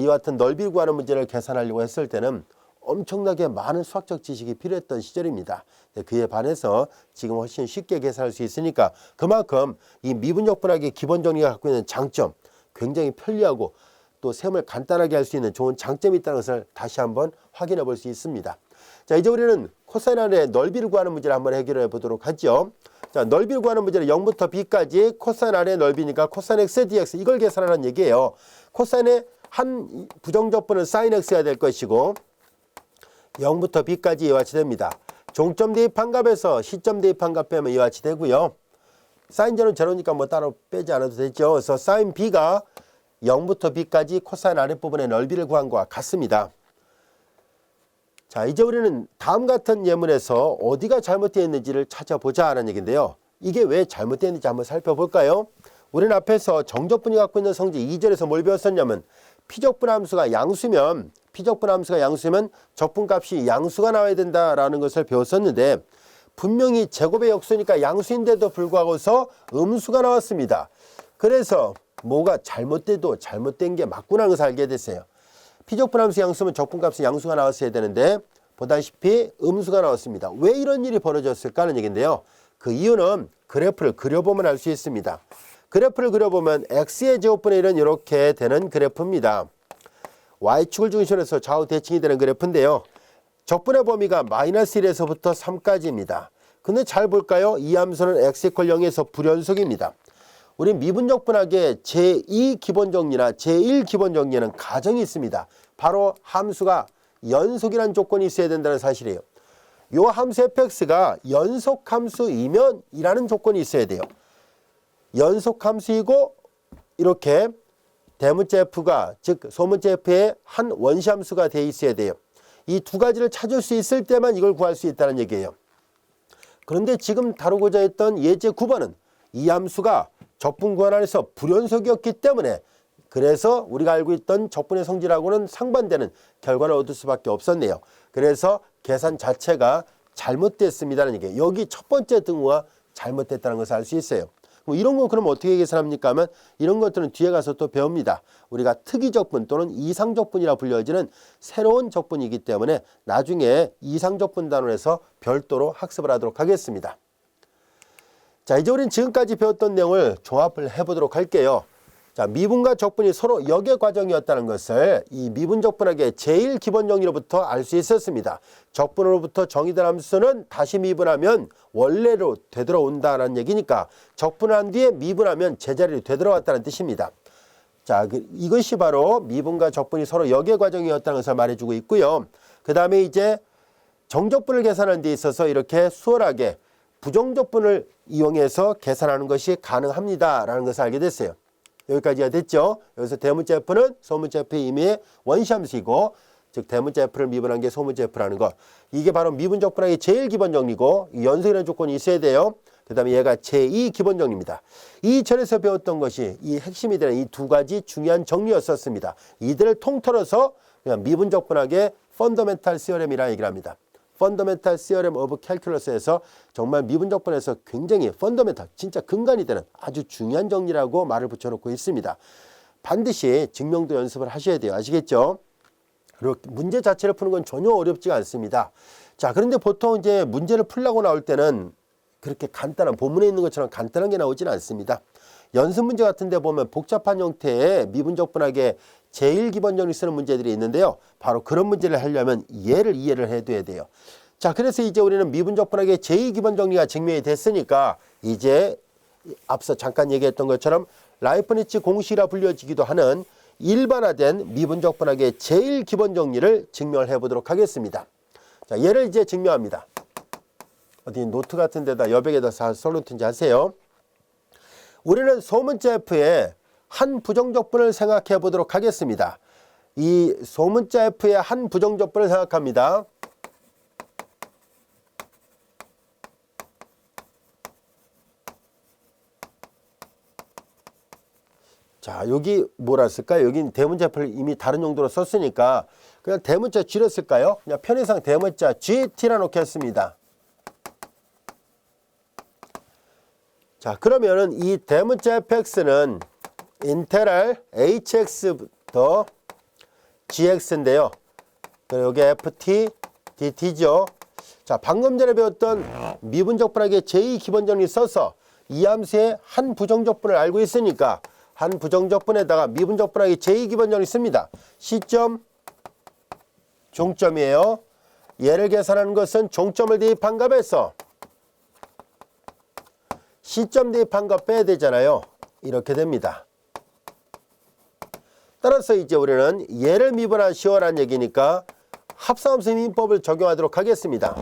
이와 같은 넓이를 구하는 문제를 계산하려고 했을 때는 엄청나게 많은 수학적 지식이 필요했던 시절입니다. 그에 반해서 지금 훨씬 쉽게 계산할 수 있으니까 그만큼 이 미분적분학의 기본 정리가 갖고 있는 장점, 굉장히 편리하고 또 셈을 간단하게 할 수 있는 좋은 장점이 있다는 것을 다시 한번 확인해 볼 수 있습니다. 자, 이제 우리는 코사인 아래의 넓이를 구하는 문제를 한번 해결해 보도록 하죠. 자, 넓이를 구하는 문제는 0부터 b까지 코사인 아래의 넓이니까 코사인 x dx 이걸 계산하라는 얘기예요. 코사인의 한 부정적분은 사인 x가 될 것이고 0부터 b까지 이와 같이 됩니다. 종점 대입한 값에서 시점 대입한 값 빼면 이와 같이 되고요. 사인제는 제로니까 따로 빼지 않아도 되죠. 그래서 사인 b가 0부터 b까지 코사인 아랫부분의 넓이를 구한 것과 같습니다. 자, 이제 우리는 다음 같은 예문에서 어디가 잘못되어 있는지를 찾아보자 하는 얘기인데요. 이게 왜 잘못되어 있는지 한번 살펴볼까요? 우리는 앞에서 정적분이 갖고 있는 성질 2절에서 뭘 배웠었냐면 피적분함수가 양수면 적분값이 양수가 나와야 된다라는 것을 배웠었는데 분명히 제곱의 역수니까 양수인데도 불구하고서 음수가 나왔습니다. 그래서 뭐가 잘못돼도 잘못된 게 맞구나 것을 알게 됐어요. 피적분함수 양수면 적분값이 양수가 나왔어야 되는데 보다시피 음수가 나왔습니다. 왜 이런 일이 벌어졌을까 하는 얘기인데요. 그 이유는 그래프를 그려보면 알 수 있습니다. 그래프를 그려보면 x의 제곱분의 1은 이렇게 되는 그래프입니다. y축을 중심으로 해서 좌우 대칭이 되는 그래프인데요. 적분의 범위가 마이너스 1에서부터 3까지입니다. 근데 잘 볼까요? 이 함수는 x = 0에서 불연속입니다. 우리 미분적분학의 제2기본정리나 제1기본정리에는 가정이 있습니다. 바로 함수가 연속이라는 조건이 있어야 된다는 사실이에요. 이 함수 fx가 연속함수이면 이라는 조건이 있어야 돼요. 연속함수이고 이렇게 대문자 f가 즉 소문자 f의 한 원시함수가 되어 있어야 돼요. 이 두 가지를 찾을 수 있을 때만 이걸 구할 수 있다는 얘기예요. 그런데 지금 다루고자 했던 예제 9번은 이 함수가 적분 구한 안에서 불연속이었기 때문에 그래서 우리가 알고 있던 적분의 성질하고는 상반되는 결과를 얻을 수밖에 없었네요. 그래서 계산 자체가 잘못됐습니다는 얘기예요. 여기 첫 번째 등호가 잘못됐다는 것을 알 수 있어요. 이런 건 그럼 어떻게 계산합니까 하면 이런 것들은 뒤에 가서 또 배웁니다. 우리가 특이적분 또는 이상적분이라 불려지는 새로운 적분이기 때문에 나중에 이상적분 단원에서 별도로 학습을 하도록 하겠습니다. 자, 이제 우리는 지금까지 배웠던 내용을 종합을 해보도록 할게요. 자, 미분과 적분이 서로 역의 과정이었다는 것을 이 미분적분학의 제1기본정리로부터 알 수 있었습니다. 적분으로부터 정의된 함수는 다시 미분하면 원래로 되돌아온다는 얘기니까 적분한 뒤에 미분하면 제자리로 되돌아왔다는 뜻입니다. 자, 이것이 바로 미분과 적분이 서로 역의 과정이었다는 것을 말해주고 있고요. 그 다음에 이제 정적분을 계산하는 데 있어서 이렇게 수월하게 부정적분을 이용해서 계산하는 것이 가능합니다라는 것을 알게 됐어요. 여기까지가 됐죠. 여기서 대문자 F는 소문자 F의 임의의 원시함수이고, 즉 대문자 F를 미분한 게 소문자 F라는 것. 이게 바로 미분적분하기 제일 기본 정리고, 연속이라는 조건이 있어야 돼요. 그 다음에 얘가 제2 기본 정리입니다. 이 절에서 배웠던 것이 이 핵심이 되는 이 두 가지 중요한 정리였었습니다. 이들을 통틀어서 그냥 미분적분학의 펀더멘탈 시어렘이라 얘기를 합니다. 펀더멘탈 시어렘 오브 캘큘러스에서 정말 미분적분에서 굉장히 펀더멘탈, 진짜 근간이 되는 아주 중요한 정리라고 말을 붙여놓고 있습니다. 반드시 증명도 연습을 하셔야 돼요. 아시겠죠? 그리고 문제 자체를 푸는 건 전혀 어렵지가 않습니다. 자, 그런데 보통 이제 문제를 풀려고 나올 때는 그렇게 간단한, 본문에 있는 것처럼 간단한 게 나오지는 않습니다. 연습 문제 같은 데 보면 복잡한 형태의 미분적분학의 제일 기본 정리 쓰는 문제들이 있는데요. 바로 그런 문제를 하려면 얘를 이해를 해둬야 돼요. 자, 그래서 이제 우리는 미분적분학의 제2 기본 정리가 증명이 됐으니까 이제 앞서 잠깐 얘기했던 것처럼 라이프니츠 공식이라 불려지기도 하는 일반화된 미분적분학의 제일 기본 정리를 증명을 해보도록 하겠습니다. 자, 얘를 이제 증명합니다. 어디 노트 같은 데다 여백에다 써놓든지 하세요. 우리는 소문자 F의 한 부정적분을 생각해 보도록 하겠습니다. 이 소문자 F의 한 부정적분을 생각합니다. 자, 여기 뭐라 쓸까요? 여긴 대문자 F를 이미 다른 용도로 썼으니까 그냥 대문자 G를 쓸까요? 그냥 편의상 대문자 GT라 놓겠습니다. 자, 그러면은 이 대문자 fx는 인테랄 hx부터 gx인데요. 그리고 여기 ft dt죠. 자, 방금 전에 배웠던 미분적분학의 제2 기본 정리 써서 이 함수의 한 부정적분을 알고 있으니까 한 부정적분에다가 미분적분학의 제2 기본 정리 씁니다. 시점, 종점이에요. 얘를 계산하는 것은 종점을 대입한 값에서 시점 대입한 거 빼야 되잖아요. 이렇게 됩니다. 따라서 이제 우리는 얘를 미분하시오라는 얘기니까 합성함수 미분법을 적용하도록 하겠습니다.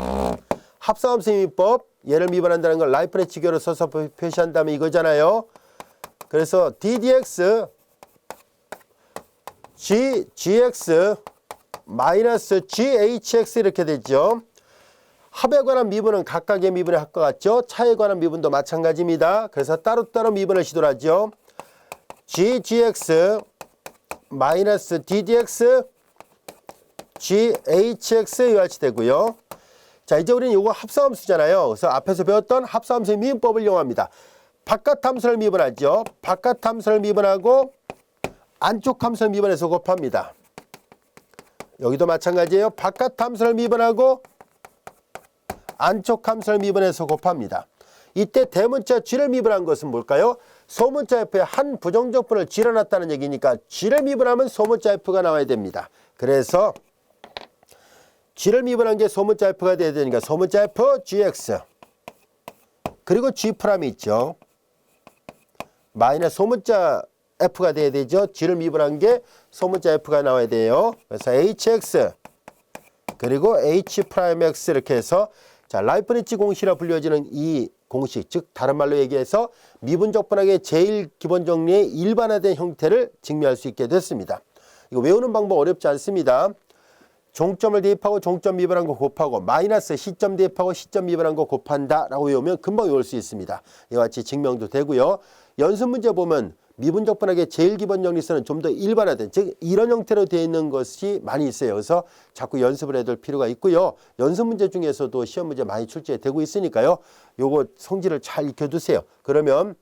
합성함수 미분법, 얘를 미분한다는 걸 라이프니츠 기호를 써서 표시한다면 이거잖아요. 그래서 ddx gx 마이너스 ghx 이렇게 되죠. 합에 관한 미분은 각각의 미분의 합과 같죠. 차에 관한 미분도 마찬가지입니다. 그래서 따로따로 미분을 시도하죠. gx 마이너스 ddx ghx 이와 같이 되고요. 자, 이제 우리는 이거 합성함수잖아요. 그래서 앞에서 배웠던 합성함수의 미분법을 이용합니다. 바깥 함수를 미분하죠. 바깥 함수를 미분하고 안쪽 함수를 미분해서 곱합니다. 여기도 마찬가지예요. 바깥 함수를 미분하고 안쪽 함수를 미분해서 곱합니다. 이때 대문자 G를 미분한 것은 뭘까요? 소문자 F의 한 부정적분을 G로 놨다는 얘기니까 G를 미분하면 소문자 F가 나와야 됩니다. 그래서 G를 미분한 게 소문자 F가 돼야 되니까 소문자 F, GX 그리고 G' 있죠. 마이너스 소문자 F가 돼야 되죠. G를 미분한 게 소문자 F가 나와야 돼요. 그래서 HX 그리고 H'X 이렇게 해서 자, 라이프니츠 공식이라 불려지는 이 공식, 즉 다른 말로 얘기해서 미분적분학의 제일 기본 정리의 일반화된 형태를 증명할 수 있게 됐습니다. 이거 외우는 방법 어렵지 않습니다. 종점을 대입하고 종점 미분한 거 곱하고 마이너스 시점 대입하고 시점 미분한 거 곱한다 라고 외우면 금방 외울 수 있습니다. 이와 같이 증명도 되고요. 연습 문제 보면 미분적분학의 제일 기본 정리서는 좀 더 일반화된, 즉 이런 형태로 되어 있는 것이 많이 있어요. 그래서 자꾸 연습을 해둘 필요가 있고요. 연습 문제 중에서도 시험 문제 많이 출제되고 있으니까요. 요거 성질을 잘 익혀두세요. 그러면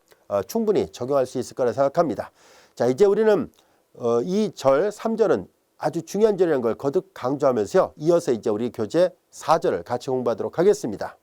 충분히 적용할 수 있을 거라 생각합니다. 자, 이제 우리는 이 절 3절은 아주 중요한 절이라는 걸 거듭 강조하면서요. 이어서 이제 우리 교재 4절을 같이 공부하도록 하겠습니다.